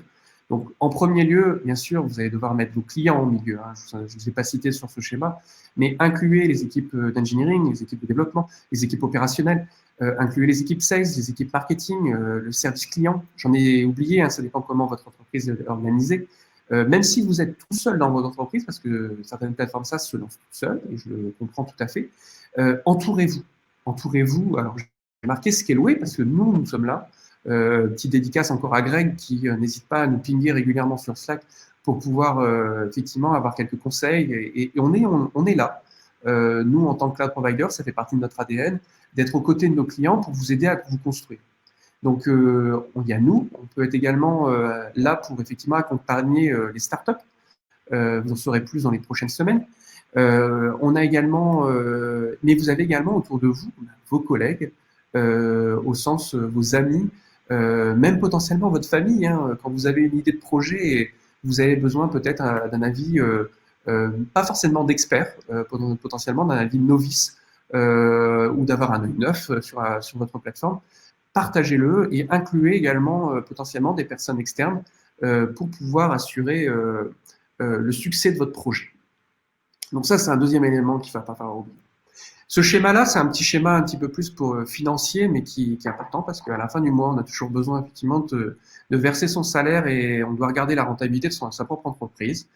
Donc, en premier lieu, bien sûr, vous allez devoir mettre vos clients au milieu. Hein. Je ne vous ai pas cité sur ce schéma, mais incluez les équipes d'engineering, les équipes de développement, les équipes opérationnelles, incluez les équipes sales, les équipes marketing, le service client. J'en ai oublié, hein, ça dépend comment votre entreprise est organisée. Même si vous êtes tout seul dans votre entreprise, parce que certaines plateformes SaaS se lancent tout seules, et je le comprends tout à fait, entourez-vous. Entourez-vous. Alors, j'ai marqué Scaleway parce que nous sommes là. Petite dédicace encore à Greg qui n'hésite pas à nous pinguer régulièrement sur Slack pour pouvoir effectivement avoir quelques conseils. Et on est là. Nous, en tant que cloud provider, ça fait partie de notre ADN d'être aux côtés de nos clients pour vous aider à vous construire. Donc, il y a nous. On peut être également là pour effectivement accompagner les startups. Vous en saurez plus dans les prochaines semaines. On a également, mais vous avez également autour de vous vos collègues, au sens vos amis, même potentiellement votre famille. Hein, quand vous avez une idée de projet et vous avez besoin peut-être d'un avis, pas forcément d'expert, potentiellement d'un avis de novice, ou d'avoir un œil neuf sur votre plateforme, partagez-le et incluez également potentiellement des personnes externes pour pouvoir assurer le succès de votre projet. Donc ça, c'est un deuxième élément qu'il ne va pas falloir oublier. Ce schéma-là, c'est un petit schéma un petit peu plus pour financier, mais qui est important parce qu'à la fin du mois, on a toujours besoin effectivement de verser son salaire et on doit regarder la rentabilité de sa propre entreprise.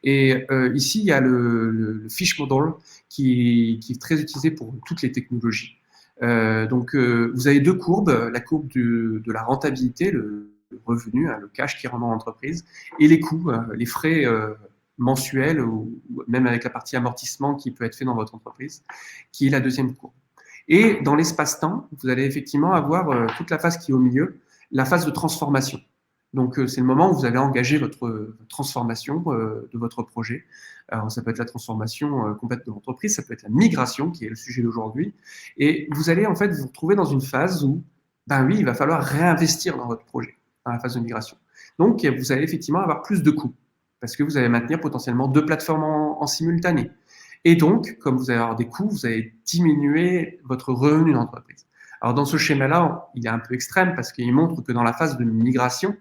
Et ici, il y a le fish model qui est très utilisé pour toutes les technologies. Donc, vous avez deux courbes, la courbe de la rentabilité, le revenu, hein, le cash qui rentre dans l'entreprise, et les coûts, les frais mensuels ou même avec la partie amortissement qui peut être fait dans votre entreprise, qui est la deuxième courbe. Et dans l'espace-temps, vous allez effectivement avoir toute la phase qui est au milieu, la phase de transformation. Donc, c'est le moment où vous allez engager votre transformation de votre projet. Alors, ça peut être la transformation complète de l'entreprise, ça peut être la migration, qui est le sujet d'aujourd'hui. Et vous allez en fait vous retrouver dans une phase où, ben oui, il va falloir réinvestir dans votre projet, dans la phase de migration. Donc, vous allez effectivement avoir plus de coûts, parce que vous allez maintenir potentiellement deux plateformes en simultané. Et donc, comme vous allez avoir des coûts, vous allez diminuer votre revenu d'entreprise. Alors, dans ce schéma-là, il est un peu extrême parce qu'il montre que dans la phase de migration,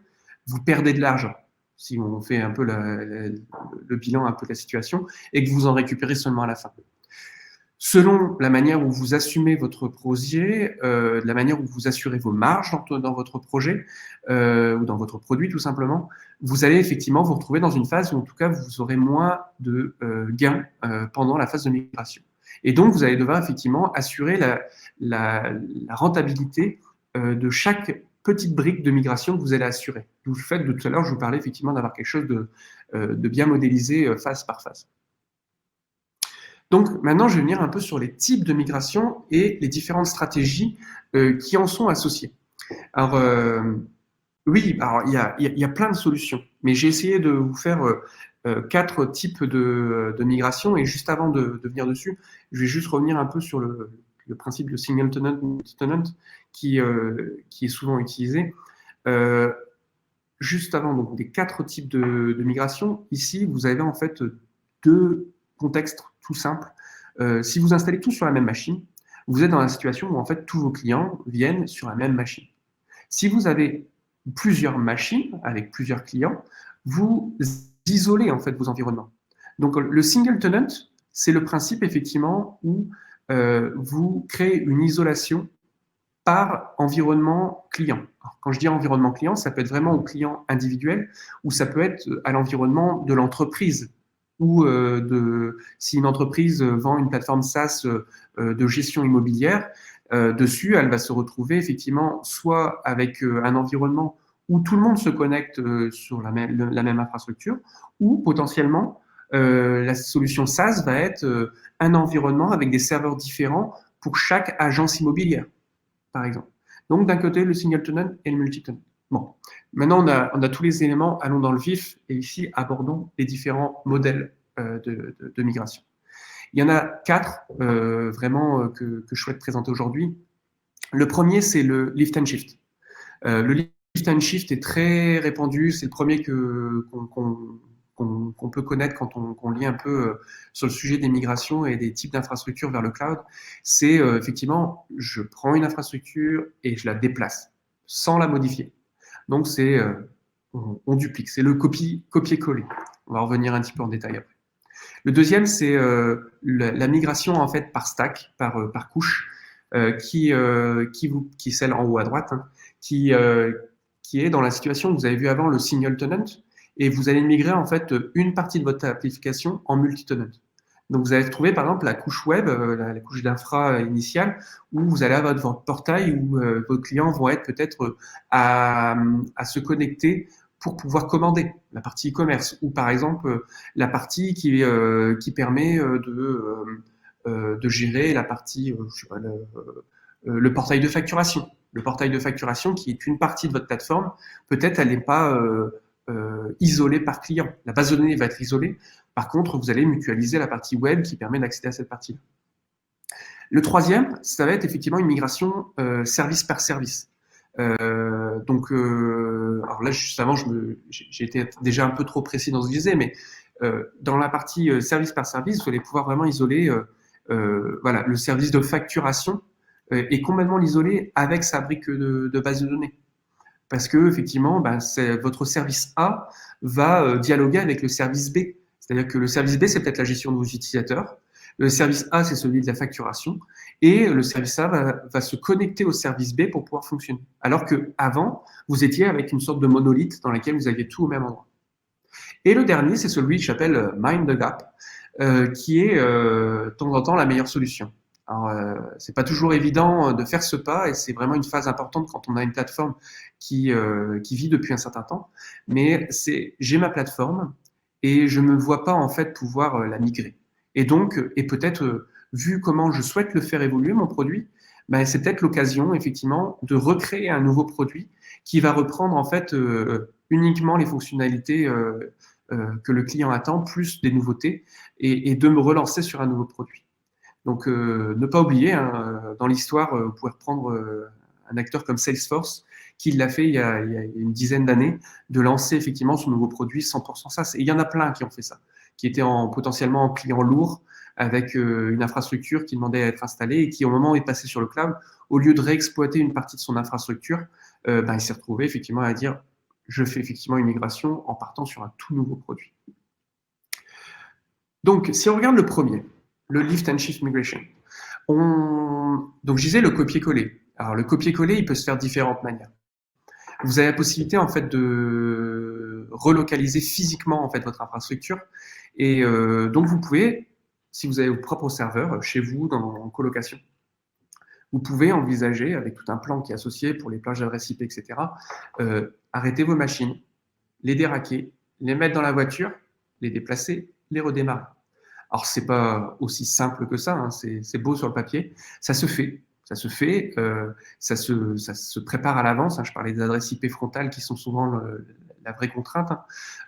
vous perdez de l'argent, si on fait un peu le bilan un peu de la situation, et que vous en récupérez seulement à la fin. Selon la manière où vous assumez votre projet, la manière où vous assurez vos marges dans votre projet ou dans votre produit tout simplement, vous allez effectivement vous retrouver dans une phase où en tout cas vous aurez moins de gains pendant la phase de migration. Et donc vous allez devoir effectivement assurer la rentabilité de chaque petite brique de migration que vous allez assurer. D'où le fait de tout à l'heure, je vous parlais effectivement d'avoir quelque chose de bien modélisé phase par phase. Donc maintenant, je vais venir un peu sur les types de migration et les différentes stratégies qui en sont associées. Alors, oui, alors il y a plein de solutions, mais j'ai essayé de vous faire 4 types de migration et juste avant de venir dessus, je vais juste revenir un peu sur le principe de single tenant, multi-tenant qui est souvent utilisé. Juste avant donc des 4 types de migration, ici vous avez en fait 2 contextes tout simples. Si vous installez tout sur la même machine, vous êtes dans la situation où en fait tous vos clients viennent sur la même machine. Si vous avez plusieurs machines avec plusieurs clients, vous isolez en fait vos environnements. Donc le single tenant, c'est le principe effectivement où vous créez une isolation par environnement client. Alors, quand je dis environnement client, ça peut être vraiment au client individuel ou ça peut être à l'environnement de l'entreprise ou si une entreprise vend une plateforme SaaS de gestion immobilière, dessus, elle va se retrouver effectivement soit avec un environnement où tout le monde se connecte sur la même infrastructure, ou potentiellement la solution SaaS va être un environnement avec des serveurs différents pour chaque agence immobilière, par exemple. Donc d'un côté, le single tenant et le multi-tenant. Bon, maintenant on a tous les éléments, allons dans le vif et ici abordons les différents modèles de migration. Il y en a 4 vraiment que je souhaite présenter aujourd'hui. Le premier, c'est le lift and shift. Le lift and shift est très répandu, c'est le premier qu'on peut connaître quand on lit un peu sur le sujet des migrations et des types d'infrastructures vers le cloud. C'est effectivement, je prends une infrastructure et je la déplace sans la modifier. Donc c'est on duplique, c'est le copier-coller. On va revenir un petit peu en détail après. Le deuxième, c'est la migration en fait par stack, par couche, qui est celle en haut à droite, hein, qui est dans la situation que vous avez vu avant, le single tenant, et vous allez migrer en fait une partie de votre application en multi-tenant. Donc vous allez trouver par exemple la couche web, la couche d'infra initiale, où vous allez avoir votre portail où vos clients vont être peut-être à se connecter pour pouvoir commander la partie e-commerce, ou par exemple la partie qui permet de gérer la partie, je sais pas, le portail de facturation. Le portail de facturation qui est une partie de votre plateforme, peut-être elle n'est pas isolée par client. La base de données va être isolée. Par contre, vous allez mutualiser la partie web qui permet d'accéder à cette partie-là. Le troisième, ça va être effectivement une migration service par service. Alors là, juste avant, j'ai été déjà un peu trop précis dans ce que je disais, mais dans la partie service par service, vous allez pouvoir vraiment isoler voilà, le service de facturation et complètement l'isoler avec sa brique de base de données. Parce que effectivement, votre service A va dialoguer avec le service B. C'est-à-dire que le service B, c'est peut-être la gestion de vos utilisateurs. Le service A, c'est celui de la facturation. Et le service A va se connecter au service B pour pouvoir fonctionner. Alors qu'avant, vous étiez avec une sorte de monolithe dans laquelle vous aviez tout au même endroit. Et le dernier, c'est celui que j'appelle Mind the Gap, qui est de temps en temps la meilleure solution. Alors, c'est pas toujours évident de faire ce pas et c'est vraiment une phase importante quand on a une plateforme qui vit depuis un certain temps. Mais j'ai ma plateforme et je ne me vois pas en fait pouvoir la migrer. Et donc, et peut-être vu comment je souhaite le faire évoluer mon produit, c'est peut-être l'occasion effectivement de recréer un nouveau produit qui va reprendre en fait uniquement les fonctionnalités que le client attend, plus des nouveautés, et de me relancer sur un nouveau produit. Donc, ne pas oublier, hein, dans l'histoire, vous pouvez reprendre un acteur comme Salesforce, qui l'a fait il y a une dizaine d'années, de lancer effectivement son nouveau produit 100% SaaS. Et il y en a plein qui ont fait ça, qui étaient potentiellement en client lourd, avec une infrastructure qui demandait à être installée et qui, au moment où il est passé sur le cloud, au lieu de réexploiter une partie de son infrastructure, il s'est retrouvé effectivement à dire je fais effectivement une migration en partant sur un tout nouveau produit. Donc, si on regarde le premier, le lift and shift migration, donc je disais le copier-coller. Alors, le copier-coller, il peut se faire de différentes manières. Vous avez la possibilité en fait de relocaliser physiquement en fait votre infrastructure, et donc vous pouvez, si vous avez vos propres serveurs chez vous en colocation, vous pouvez envisager, avec tout un plan qui est associé pour les plages d'adresse IP, etc., arrêter vos machines, les déraquer, les mettre dans la voiture, les déplacer, les redémarrer. Alors, c'est pas aussi simple que ça, hein, c'est beau sur le papier, ça se fait. Ça se prépare à l'avance. Hein, je parlais des adresses IP frontales qui sont souvent la vraie contrainte.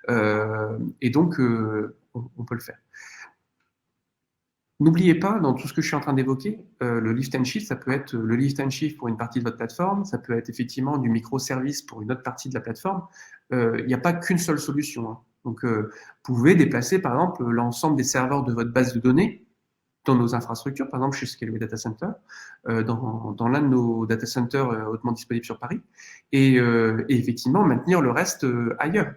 Hein, et donc, on peut le faire. N'oubliez pas, dans tout ce que je suis en train d'évoquer, le lift and shift, ça peut être le lift and shift pour une partie de votre plateforme, ça peut être effectivement du microservice pour une autre partie de la plateforme. Il n'y a pas qu'une seule solution. Hein. Donc, vous pouvez déplacer, par exemple, l'ensemble des serveurs de votre base de données dans nos infrastructures, par exemple chez Scaleway Data Center, dans l'un de nos data centers hautement disponibles sur Paris, et effectivement maintenir le reste ailleurs.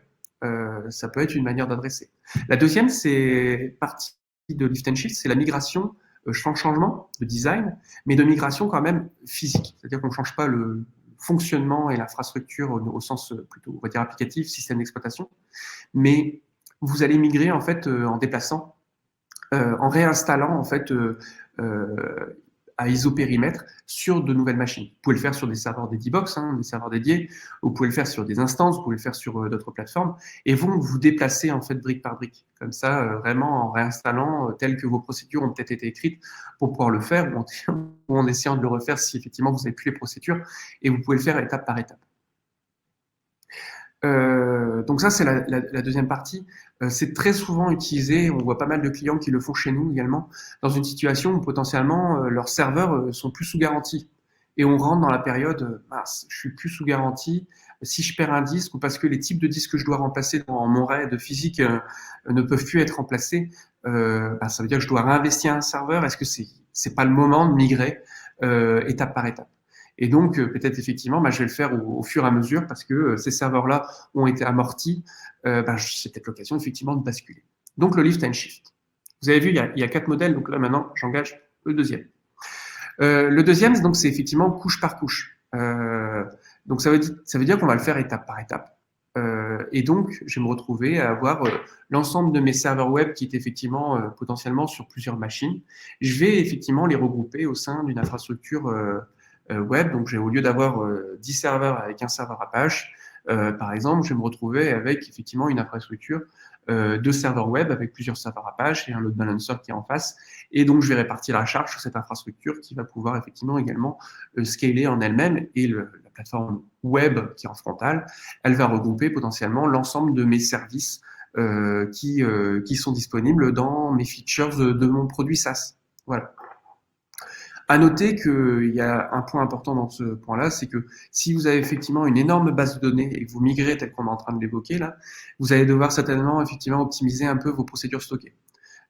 Ça peut être une manière d'adresser. La deuxième, c'est partie de lift and shift, c'est la migration, changement de design, mais de migration quand même physique. C'est-à-dire qu'on ne change pas le fonctionnement et l'infrastructure au sens plutôt, on va dire, applicatif, système d'exploitation, mais vous allez migrer en fait en déplaçant, en réinstallant en fait à isopérimètre sur de nouvelles machines. Vous pouvez le faire sur des serveurs Dedibox, hein, des serveurs dédiés, vous pouvez le faire sur des instances, vous pouvez le faire sur d'autres plateformes, et vous déplacer en fait brique par brique, comme ça, vraiment en réinstallant tel que vos procédures ont peut-être été écrites pour pouvoir le faire, ou en essayant de le refaire si effectivement vous n'avez plus les procédures, et vous pouvez le faire étape par étape. Donc ça, c'est la deuxième partie. C'est très souvent utilisé, on voit pas mal de clients qui le font chez nous également, dans une situation où potentiellement leurs serveurs sont plus sous garantie. Et on rentre dans la période, je suis plus sous garantie, si je perds un disque ou parce que les types de disques que je dois remplacer dans mon RAID physique ne peuvent plus être remplacés, ça veut dire que je dois réinvestir un serveur. Est-ce que c'est pas le moment de migrer étape par étape? Et donc, peut-être effectivement, je vais le faire au fur et à mesure parce que ces serveurs-là ont été amortis. C'est peut-être l'occasion effectivement de basculer. Donc, le lift and shift. Vous avez vu, il y a 4 modèles. Donc là, maintenant, j'engage le deuxième. Le deuxième, donc, c'est effectivement couche par couche. Donc, ça veut dire qu'on va le faire étape par étape. Et donc, je vais me retrouver à avoir l'ensemble de mes serveurs web qui est effectivement potentiellement sur plusieurs machines. Je vais effectivement les regrouper au sein d'une infrastructure web. Donc, au lieu d'avoir 10 serveurs avec un serveur Apache, par exemple, je vais me retrouver avec effectivement une infrastructure de serveurs web avec plusieurs serveurs Apache et un load balancer qui est en face. Et donc, je vais répartir la charge sur cette infrastructure qui va pouvoir effectivement également scaler en elle-même. Et la plateforme web qui est en frontale, elle va regrouper potentiellement l'ensemble de mes services qui sont disponibles dans mes features de mon produit SaaS. Voilà. À noter qu'il y a un point important dans ce point-là, c'est que si vous avez effectivement une énorme base de données et que vous migrez tel qu'on est en train de l'évoquer là, vous allez devoir certainement effectivement optimiser un peu vos procédures stockées.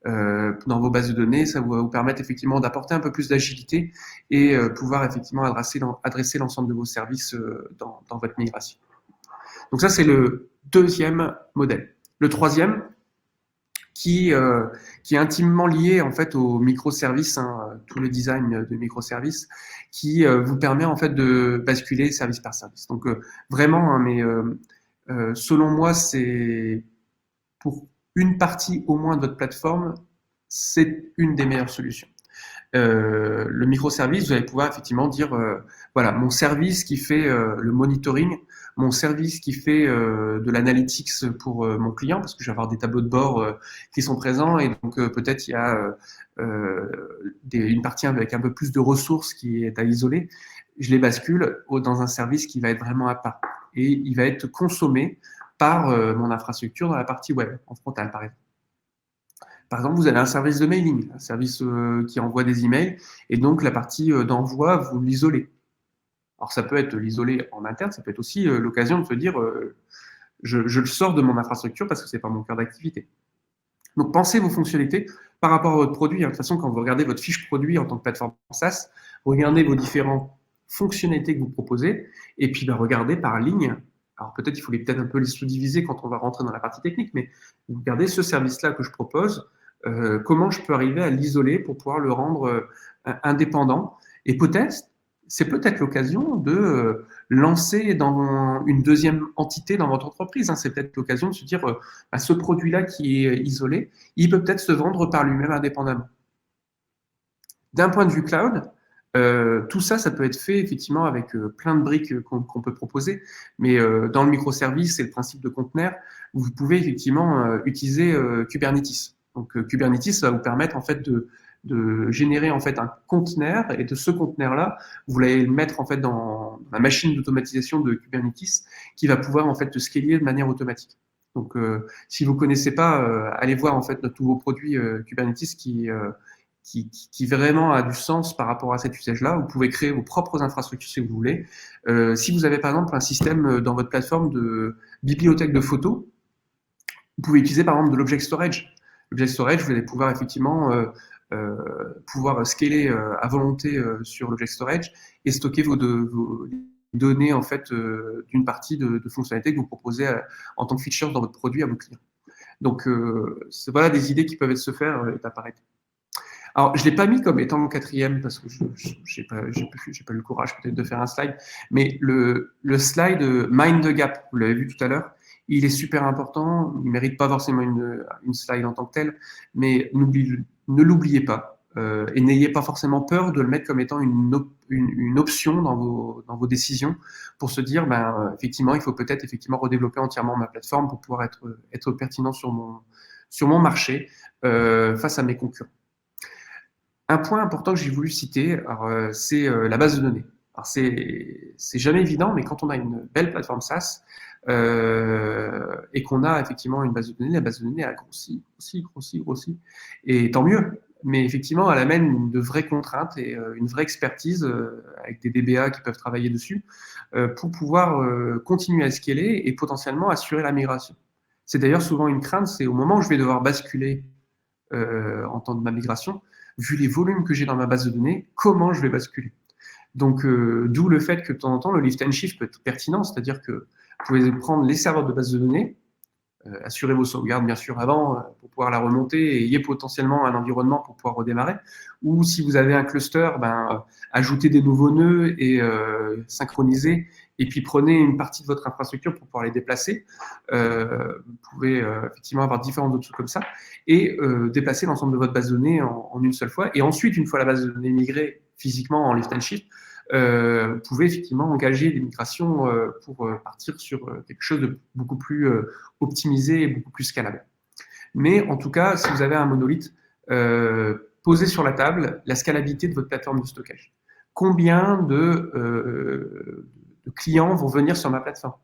Dans vos bases de données, ça va vous permettre effectivement d'apporter un peu plus d'agilité et pouvoir effectivement adresser l'ensemble de vos services dans votre migration. Donc ça, c'est le deuxième modèle. Le troisième, qui est intimement lié en fait aux microservices, tout le design de microservices, qui vous permet en fait de basculer service par service. Donc vraiment, selon moi, c'est pour une partie au moins de votre plateforme, c'est une des meilleures solutions. Le microservice, vous allez pouvoir effectivement dire, voilà, mon service qui fait le monitoring, mon service qui fait de l'analytics pour mon client, parce que je vais avoir des tableaux de bord qui sont présents, et donc peut-être il y a une partie avec un peu plus de ressources qui est à isoler. Je les bascule dans un service qui va être vraiment à part, et il va être consommé par mon infrastructure dans la partie web, en frontale par exemple. Par exemple, vous avez un service de mailing, un service qui envoie des emails, et donc la partie d'envoi, vous l'isolez. Alors ça peut être l'isoler en interne, ça peut être aussi l'occasion de se dire je le sors de mon infrastructure parce que c'est pas mon cœur d'activité. Donc pensez vos fonctionnalités par rapport à votre produit. De toute façon, quand vous regardez votre fiche produit en tant que plateforme SaaS, regardez vos différentes fonctionnalités que vous proposez, et puis regardez par ligne. Alors peut-être il faut peut-être un peu les sous-diviser quand on va rentrer dans la partie technique, mais vous regardez ce service-là que je propose, comment je peux arriver à l'isoler pour pouvoir le rendre indépendant. Et c'est peut-être l'occasion de lancer dans une deuxième entité dans votre entreprise. C'est peut-être l'occasion de se dire, ce produit-là qui est isolé, il peut peut-être se vendre par lui-même indépendamment. D'un point de vue cloud, tout ça, ça peut être fait effectivement avec plein de briques qu'on peut proposer, mais dans le microservice et le principe de conteneur, vous pouvez effectivement utiliser Kubernetes. Donc Kubernetes va vous permettre en fait de générer en fait un conteneur, et de ce conteneur-là, vous allez le mettre en fait dans la machine d'automatisation de Kubernetes qui va pouvoir en fait scaler de manière automatique. Donc si vous connaissez pas, allez voir en fait notre nouveau produit Kubernetes qui vraiment a du sens par rapport à cet usage-là. Vous pouvez créer vos propres infrastructures si vous voulez. Si vous avez par exemple un système dans votre plateforme de bibliothèque de photos, vous pouvez utiliser par exemple de l'object storage. L'object storage, vous allez pouvoir effectivement pouvoir scaler à volonté sur l'object storage et stocker vos données en fait d'une partie de fonctionnalités que vous proposez en tant que feature dans votre produit à vos clients. Donc voilà des idées qui peuvent se faire étape par étape. Alors, je ne l'ai pas mis comme étant le quatrième parce que je n'ai pas eu le courage peut-être de faire un slide, mais le slide Mind the Gap, vous l'avez vu tout à l'heure, il est super important, il ne mérite pas forcément une slide en tant que telle, mais ne l'oubliez pas et n'ayez pas forcément peur de le mettre comme étant une option dans vos décisions pour se dire, effectivement, il faut peut-être effectivement redévelopper entièrement ma plateforme pour pouvoir être pertinent sur mon marché face à mes concurrents. Un point important que j'ai voulu citer, c'est la base de données. Alors c'est jamais évident, mais quand on a une belle plateforme SaaS et qu'on a effectivement une base de données, la base de données a grossi, et tant mieux. Mais effectivement, elle amène de vraies contraintes et une vraie expertise avec des DBA qui peuvent travailler dessus pour pouvoir continuer à scaler et potentiellement assurer la migration. C'est d'ailleurs souvent une crainte, c'est au moment où je vais devoir basculer en temps de ma migration, vu les volumes que j'ai dans ma base de données, comment je vais basculer. Donc, d'où le fait que de temps en temps, le lift and shift peut être pertinent, c'est-à-dire que vous pouvez prendre les serveurs de base de données, assurer vos sauvegardes bien sûr avant pour pouvoir la remonter et ayez potentiellement un environnement pour pouvoir redémarrer. Ou si vous avez un cluster, ajoutez des nouveaux nœuds et synchroniser. Et puis prenez une partie de votre infrastructure pour pouvoir les déplacer. Vous pouvez effectivement avoir différents autres trucs comme ça et déplacer l'ensemble de votre base de données en une seule fois. Et ensuite, une fois la base de données migrée physiquement en lift and shift, vous pouvez effectivement engager des migrations pour partir sur quelque chose de beaucoup plus optimisé et beaucoup plus scalable. Mais en tout cas, si vous avez un monolithe, posez sur la table la scalabilité de votre plateforme de stockage. Combien de clients vont venir sur ma plateforme?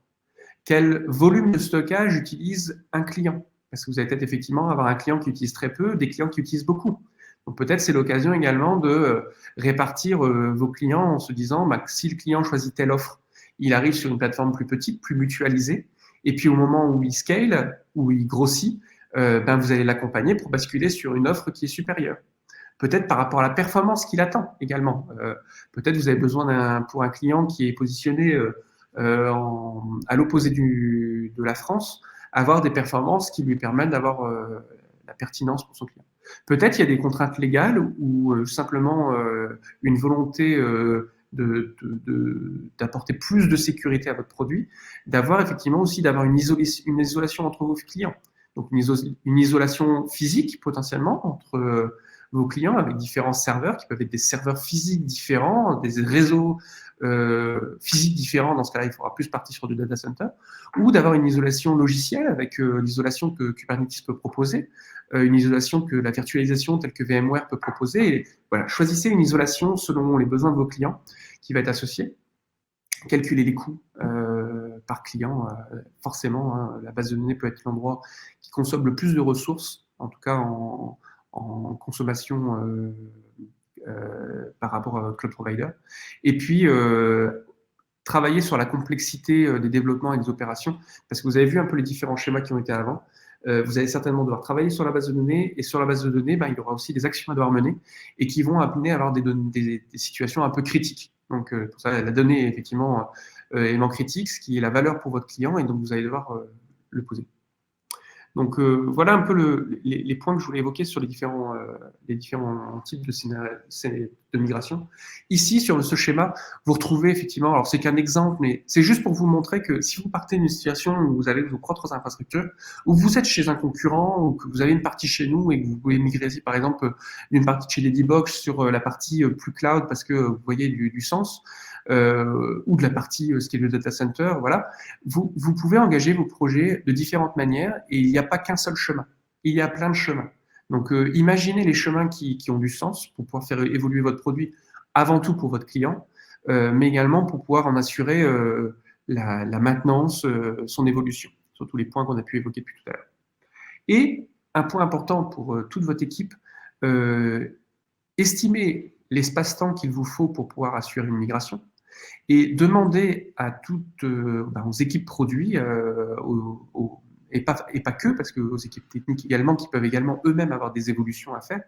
Quel volume de stockage utilise un client? Parce que vous allez peut-être effectivement avoir un client qui utilise très peu, des clients qui utilisent beaucoup. Donc peut-être c'est l'occasion également de répartir vos clients en se disant que si le client choisit telle offre, il arrive sur une plateforme plus petite, plus mutualisée, et puis au moment où il scale, où il grossit, vous allez l'accompagner pour basculer sur une offre qui est supérieure. Peut-être par rapport à la performance qu'il attend également. Peut-être vous avez besoin pour un client qui est positionné à l'opposé de la France, avoir des performances qui lui permettent d'avoir la pertinence pour son client. Peut-être il y a des contraintes légales ou simplement une volonté d'apporter plus de sécurité à votre produit, d'avoir effectivement aussi une isolation entre vos clients. Donc une isolation physique potentiellement entre vos clients avec différents serveurs qui peuvent être des serveurs physiques différents, des réseaux physiques différents. Dans ce cas-là, il faudra plus partir sur du data center, ou d'avoir une isolation logicielle avec l'isolation que Kubernetes peut proposer, une isolation que la virtualisation telle que VMware peut proposer. Et voilà, choisissez une isolation selon les besoins de vos clients qui va être associée. Calculez les coûts par client. Forcément, la base de données peut être l'endroit qui consomme le plus de ressources, en tout cas en consommation par rapport à votre cloud provider. Et puis, travailler sur la complexité des développements et des opérations, parce que vous avez vu un peu les différents schémas qui ont été avant. Vous allez certainement devoir travailler sur la base de données, et sur la base de données, il y aura aussi des actions à devoir mener, et qui vont amener à avoir des situations un peu critiques. Donc, pour ça, la donnée, effectivement, est élément critique, ce qui est la valeur pour votre client, et donc vous allez devoir le poser. Donc voilà un peu les points que je voulais évoquer sur les différents types de migration. Ici, sur ce schéma, vous retrouvez effectivement, alors c'est qu'un exemple, mais c'est juste pour vous montrer que si vous partez d'une situation où vous avez vos propres infrastructures, où vous êtes chez un concurrent, ou que vous avez une partie chez nous et que vous pouvez migrer, par exemple, d'une partie de chez Ladybox sur la partie plus cloud parce que vous voyez du sens, ou de la partie ce qui est le data center, voilà, vous pouvez engager vos projets de différentes manières et il n'y a pas qu'un seul chemin, il y a plein de chemins. Donc imaginez les chemins qui ont du sens pour pouvoir faire évoluer votre produit avant tout pour votre client, mais également pour pouvoir en assurer la maintenance, son évolution, sur tous les points qu'on a pu évoquer depuis tout à l'heure. Et un point important pour toute votre équipe, estimez l'espace-temps qu'il vous faut pour pouvoir assurer une migration et demandez à toutes aux équipes produits et pas que, parce que aux équipes techniques également, qui peuvent également eux-mêmes avoir des évolutions à faire,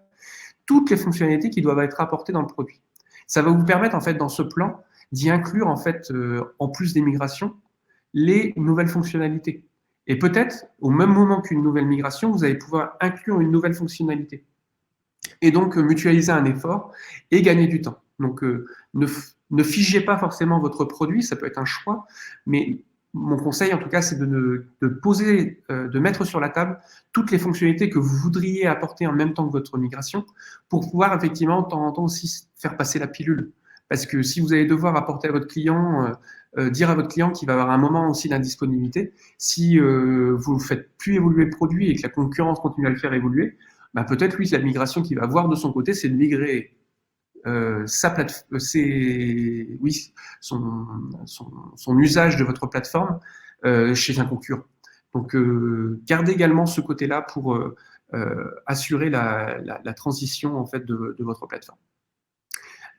toutes les fonctionnalités qui doivent être apportées dans le produit. Ça va vous permettre, en fait, dans ce plan, d'y inclure, en fait, en plus des migrations, les nouvelles fonctionnalités. Et peut-être, au même moment qu'une nouvelle migration, vous allez pouvoir inclure une nouvelle fonctionnalité. Et donc, mutualiser un effort et gagner du temps. Donc, ne figez pas forcément votre produit, ça peut être un choix, mais mon conseil, en tout cas, c'est de poser, de mettre sur la table toutes les fonctionnalités que vous voudriez apporter en même temps que votre migration pour pouvoir effectivement, de temps en temps aussi, faire passer la pilule. Parce que si vous allez devoir apporter à votre client, dire à votre client qu'il va avoir un moment aussi d'indisponibilité, si vous ne faites plus évoluer le produit et que la concurrence continue à le faire évoluer, peut-être lui, la migration qu'il va avoir de son côté, c'est de migrer son usage de votre plateforme chez un concurrent. Donc, gardez également ce côté-là pour assurer la transition en fait de votre plateforme.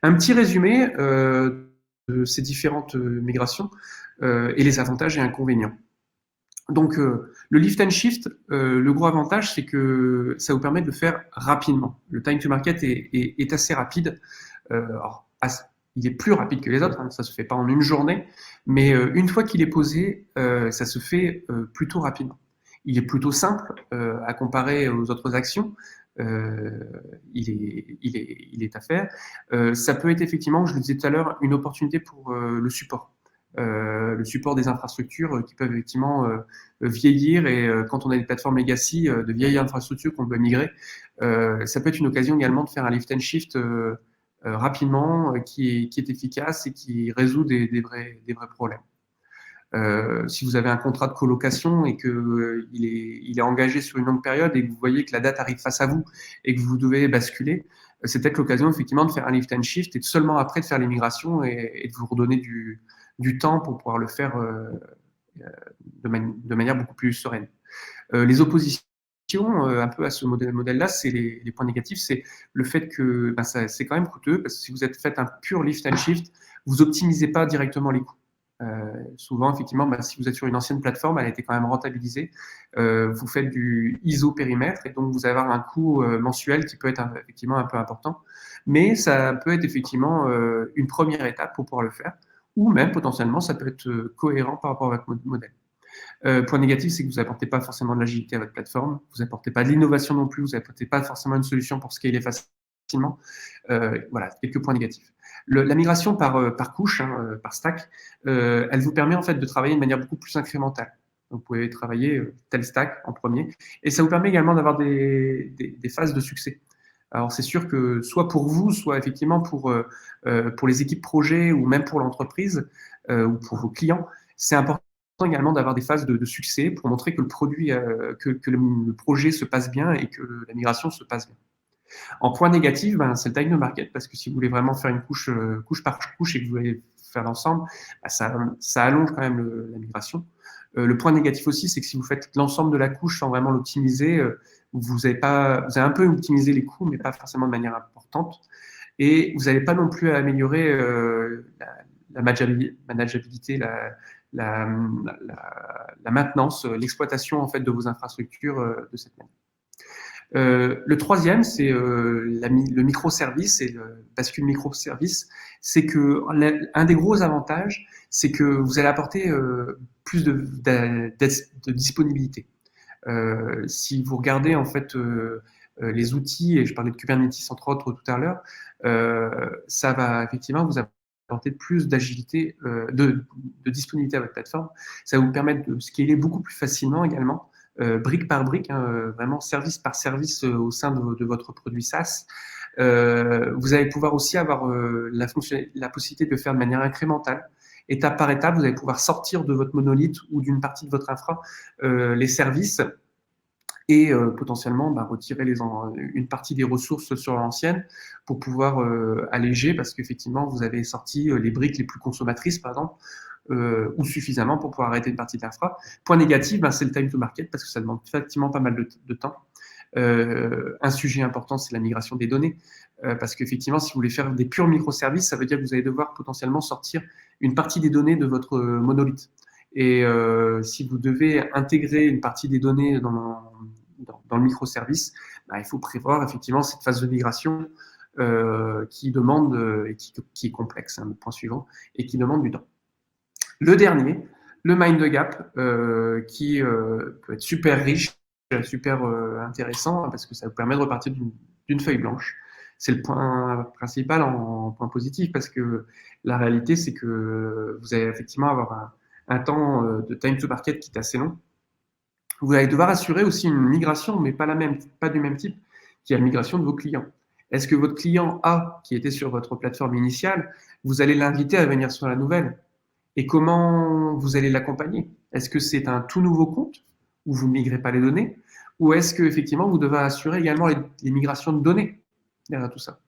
Un petit résumé de ces différentes migrations et les avantages et inconvénients. Donc, le lift and shift, le gros avantage, c'est que ça vous permet de le faire rapidement. Le time to market est assez rapide. Alors, il est plus rapide que les autres, hein, ça se fait pas en une journée, mais une fois qu'il est posé, ça se fait plutôt rapidement. Il est plutôt simple à comparer aux autres actions. Il est à faire. Ça peut être effectivement, je le disais tout à l'heure, une opportunité pour le support des infrastructures qui peuvent effectivement vieillir et quand on a des plateformes legacy, de vieilles infrastructures qu'on doit migrer, ça peut être une occasion également de faire un lift and shift rapidement, qui est efficace et qui résout des vrais problèmes. Si vous avez un contrat de colocation et que il est engagé sur une longue période et que vous voyez que la date arrive face à vous et que vous devez basculer, c'est peut-être l'occasion effectivement de faire un lift and shift et seulement après de faire les migrations et de vous redonner du temps pour pouvoir le faire de manière beaucoup plus sereine. Les oppositions un peu à ce modèle-là, c'est les points négatifs, c'est le fait que c'est quand même coûteux, parce que si vous faites un pur lift and shift, vous optimisez pas directement les coûts. Souvent, effectivement, si vous êtes sur une ancienne plateforme, elle a été quand même rentabilisée, vous faites du ISO périmètre et donc vous allez avoir un coût mensuel qui peut être effectivement un peu important, mais ça peut être effectivement une première étape pour pouvoir le faire, ou même potentiellement ça peut être cohérent par rapport à votre modèle. Point négatif, c'est que vous n'apportez pas forcément de l'agilité à votre plateforme, vous n'apportez pas de l'innovation non plus, vous n'apportez pas forcément une solution pour scaler facilement. Voilà, quelques points négatifs. La migration par couche, par stack, elle vous permet en fait de travailler de manière beaucoup plus incrémentale. Donc, vous pouvez travailler tel stack en premier, et ça vous permet également d'avoir des phases de succès. Alors, c'est sûr que soit pour vous, soit effectivement pour les équipes projet ou même pour l'entreprise ou pour vos clients, c'est important également d'avoir des phases de succès pour montrer que le produit, que le projet se passe bien et que la migration se passe bien. En point négatif, c'est le time to market, parce que si vous voulez vraiment faire une couche par couche et que vous voulez faire l'ensemble, ça allonge quand même la migration. Le point négatif aussi, c'est que si vous faites l'ensemble de la couche sans vraiment l'optimiser, vous avez un peu optimisé les coûts, mais pas forcément de manière importante. Et vous n'allez pas non plus améliorer la manageabilité, la maintenance, l'exploitation en fait de vos infrastructures de cette manière. Le troisième, c'est le microservice et le bascule microservice. C'est que un des gros avantages, c'est que vous allez apporter plus de disponibilité. Si vous regardez en fait les outils, et je parlais de Kubernetes entre autres tout à l'heure, ça va effectivement vous apporter plus d'agilité, de disponibilité à votre plateforme. Ça va vous permettre de scaler beaucoup plus facilement également. Brique par brique, vraiment service par service au sein de votre produit SaaS. Vous allez pouvoir aussi avoir la possibilité de le faire de manière incrémentale. Étape par étape, vous allez pouvoir sortir de votre monolithe ou d'une partie de votre infra les services et potentiellement retirer une partie des ressources sur l'ancienne pour pouvoir alléger, parce qu'effectivement, vous avez sorti les briques les plus consommatrices, par exemple, ou suffisamment pour pouvoir arrêter une partie de l'infra. Point négatif, c'est le time to market, parce que ça demande effectivement pas mal de temps. Un sujet important, c'est la migration des données, parce qu'effectivement, si vous voulez faire des purs microservices, ça veut dire que vous allez devoir potentiellement sortir une partie des données de votre monolithe. Et si vous devez intégrer une partie des données dans le microservice, il faut prévoir effectivement cette phase de migration qui demande et qui est complexe, le point suivant, et qui demande du temps. Le dernier, le Mind the Gap, qui peut être super riche, super intéressant, parce que ça vous permet de repartir d'une feuille blanche. C'est le point principal en point positif, parce que la réalité, c'est que vous allez effectivement avoir un temps de time to market qui est assez long. Vous allez devoir assurer aussi une migration, mais pas du même type, qui est la migration de vos clients. Est-ce que votre client A, qui était sur votre plateforme initiale, vous allez l'inviter à venir sur la nouvelle? Et comment vous allez l'accompagner? Est-ce que c'est un tout nouveau compte où vous ne migrez pas les données? Ou est-ce qu'effectivement, vous devez assurer également les migrations de données derrière tout ça?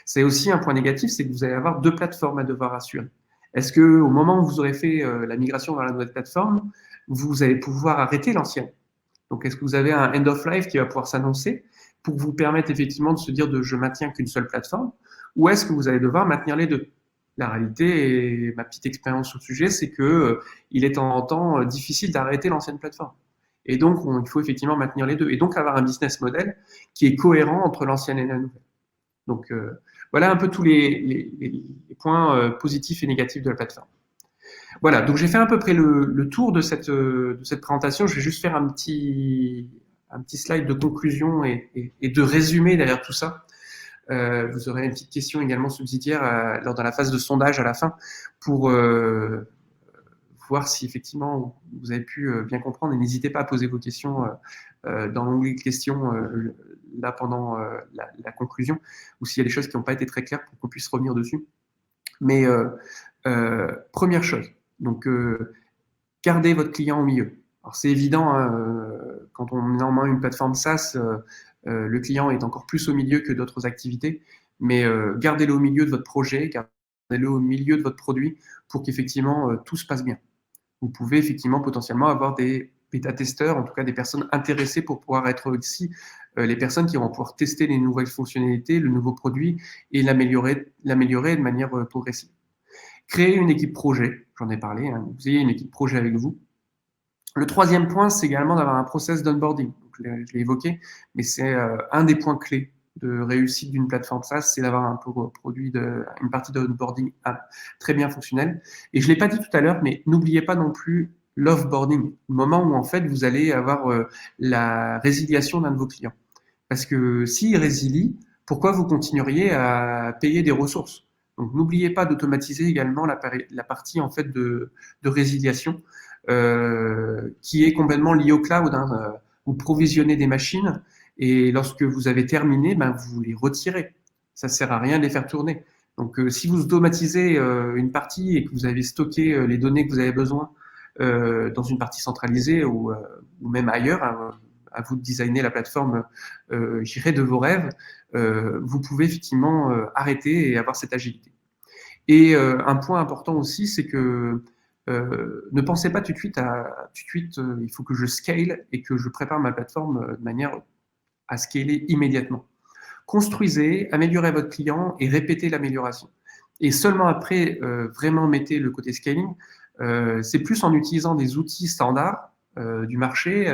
C'est aussi un point négatif, c'est que vous allez avoir deux plateformes à devoir assurer. Est-ce que au moment où vous aurez fait la migration vers la nouvelle plateforme, vous allez pouvoir arrêter l'ancienne? Donc, est-ce que vous avez un end of life qui va pouvoir s'annoncer pour vous permettre effectivement de se dire de je maintiens qu'une seule plateforme, ou est-ce que vous allez devoir maintenir les deux? La réalité et ma petite expérience sur le sujet, c'est que il est en temps difficile d'arrêter l'ancienne plateforme. Et donc, il faut effectivement maintenir les deux. Et donc, avoir un business model qui est cohérent entre l'ancienne et la nouvelle. Donc, voilà un peu tous les points positifs et négatifs de la plateforme. Voilà, donc j'ai fait à peu près le tour de cette présentation. Je vais juste faire un petit slide de conclusion et de résumé derrière tout ça. Vous aurez une petite question également subsidiaire lors de la phase de sondage à la fin pour voir si effectivement vous avez pu bien comprendre. Et n'hésitez pas à poser vos questions dans l'onglet questions là pendant la conclusion, ou s'il y a des choses qui n'ont pas été très claires pour qu'on puisse revenir dessus. Mais première chose, donc gardez votre client au milieu. Alors c'est évident, hein, quand on met en main une plateforme SaaS, le client est encore plus au milieu que d'autres activités, mais gardez-le au milieu de votre projet, gardez-le au milieu de votre produit pour qu'effectivement tout se passe bien. Vous pouvez effectivement potentiellement avoir des bêta-testeurs, en tout cas des personnes intéressées pour pouvoir être aussi les personnes qui vont pouvoir tester les nouvelles fonctionnalités, le nouveau produit et l'améliorer de manière progressive. Créer une équipe projet, j'en ai parlé, hein, vous ayez une équipe projet avec vous. Le troisième point, c'est également d'avoir un process d'onboarding. Donc, je l'ai évoqué, mais c'est un des points clés de réussite d'une plateforme SaaS, c'est d'avoir un produit une partie d'onboarding très bien fonctionnelle. Et je ne l'ai pas dit tout à l'heure, mais n'oubliez pas non plus l'offboarding, le moment où en fait vous allez avoir la résiliation d'un de vos clients. Parce que s'il résilie, pourquoi vous continueriez à payer des ressources? Donc n'oubliez pas d'automatiser également la partie en fait de résiliation qui est complètement liée au cloud. Hein. Vous provisionnez des machines et lorsque vous avez terminé, ben, vous les retirez. Ça ne sert à rien de les faire tourner. Donc si vous automatisez une partie et que vous avez stocké les données que vous avez besoin dans une partie centralisée ou même ailleurs, hein, à vous de designer la plateforme, j'irai de vos rêves, vous pouvez effectivement arrêter et avoir cette agilité. Et un point important aussi, c'est que ne pensez pas tout de suite il faut que je scale et que je prépare ma plateforme de manière à scaler immédiatement. Construisez, améliorez votre client et répétez l'amélioration. Et seulement après, vraiment mettez le côté scaling. C'est plus en utilisant des outils standards du marché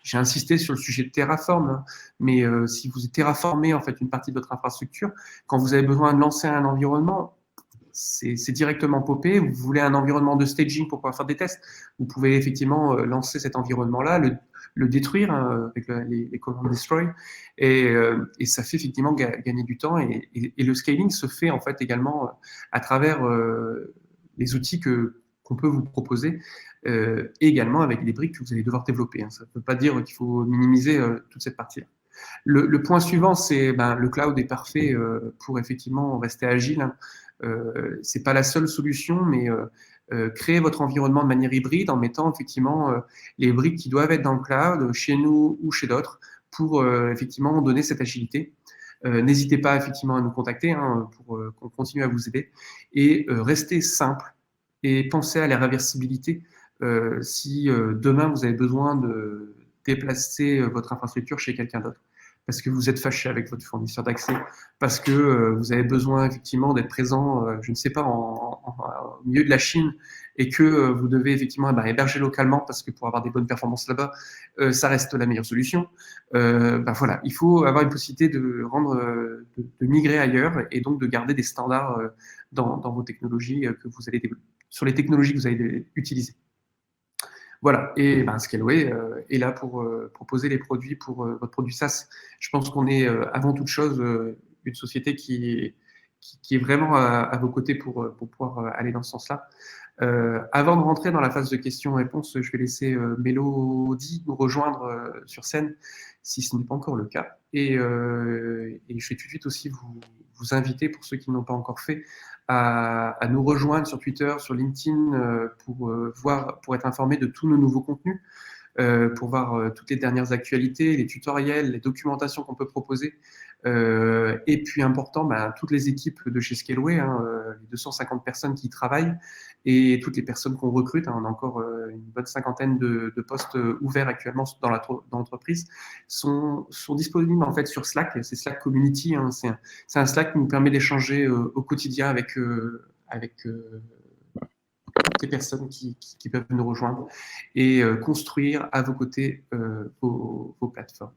j'ai insisté sur le sujet de Terraform, hein, mais si vous terraformez en fait une partie de votre infrastructure, quand vous avez besoin de lancer un environnement, c'est directement popé. Vous voulez un environnement de staging pour pouvoir faire des tests, vous pouvez effectivement lancer cet environnement-là, le détruire hein, avec les commandes destroy, et ça fait effectivement gagner du temps. Et le scaling se fait en fait également à travers les outils qu'on peut vous proposer, également avec des briques que vous allez devoir développer. Hein. Ça ne veut pas dire qu'il faut minimiser toute cette partie-là. Le point suivant, c'est le cloud est parfait pour effectivement rester agile. Hein. C'est pas la seule solution, mais créer votre environnement de manière hybride en mettant effectivement les briques qui doivent être dans le cloud, chez nous ou chez d'autres, pour effectivement donner cette agilité. N'hésitez pas effectivement à nous contacter hein, pour qu'on continue à vous aider et restez simple et pensez à la réversibilité. Si demain vous avez besoin de déplacer votre infrastructure chez quelqu'un d'autre, parce que vous êtes fâché avec votre fournisseur d'accès, parce que vous avez besoin effectivement d'être présent, je ne sais pas, au milieu de la Chine, et que vous devez effectivement héberger localement, parce que pour avoir des bonnes performances là-bas, ça reste la meilleure solution. Voilà, il faut avoir une possibilité de migrer ailleurs, et donc de garder des standards dans vos technologies que vous allez développer, sur les technologies que vous allez utiliser. Voilà, et Scaleway est là pour proposer les produits pour votre produit SaaS. Je pense qu'on est avant toute chose une société qui est vraiment à vos côtés pour pouvoir aller dans ce sens-là. Avant de rentrer dans la phase de questions-réponses, je vais laisser Mélodie nous rejoindre sur scène, si ce n'est pas encore le cas. Et je vais tout de suite aussi vous inviter, pour ceux qui n'ont pas encore fait, à nous rejoindre sur Twitter, sur LinkedIn, pour être informé de tous nos nouveaux contenus. pour voir toutes les dernières actualités, les tutoriels, les documentations qu'on peut proposer. Et puis important, toutes les équipes de chez Scaleway, hein, les 250 personnes qui y travaillent et toutes les personnes qu'on recrute, hein, on a encore une bonne cinquantaine de postes ouverts actuellement dans l'entreprise, sont disponibles en fait sur Slack. C'est Slack Community, hein, c'est un Slack qui nous permet d'échanger au quotidien avec toutes les personnes qui peuvent nous rejoindre et construire à vos côtés vos plateformes.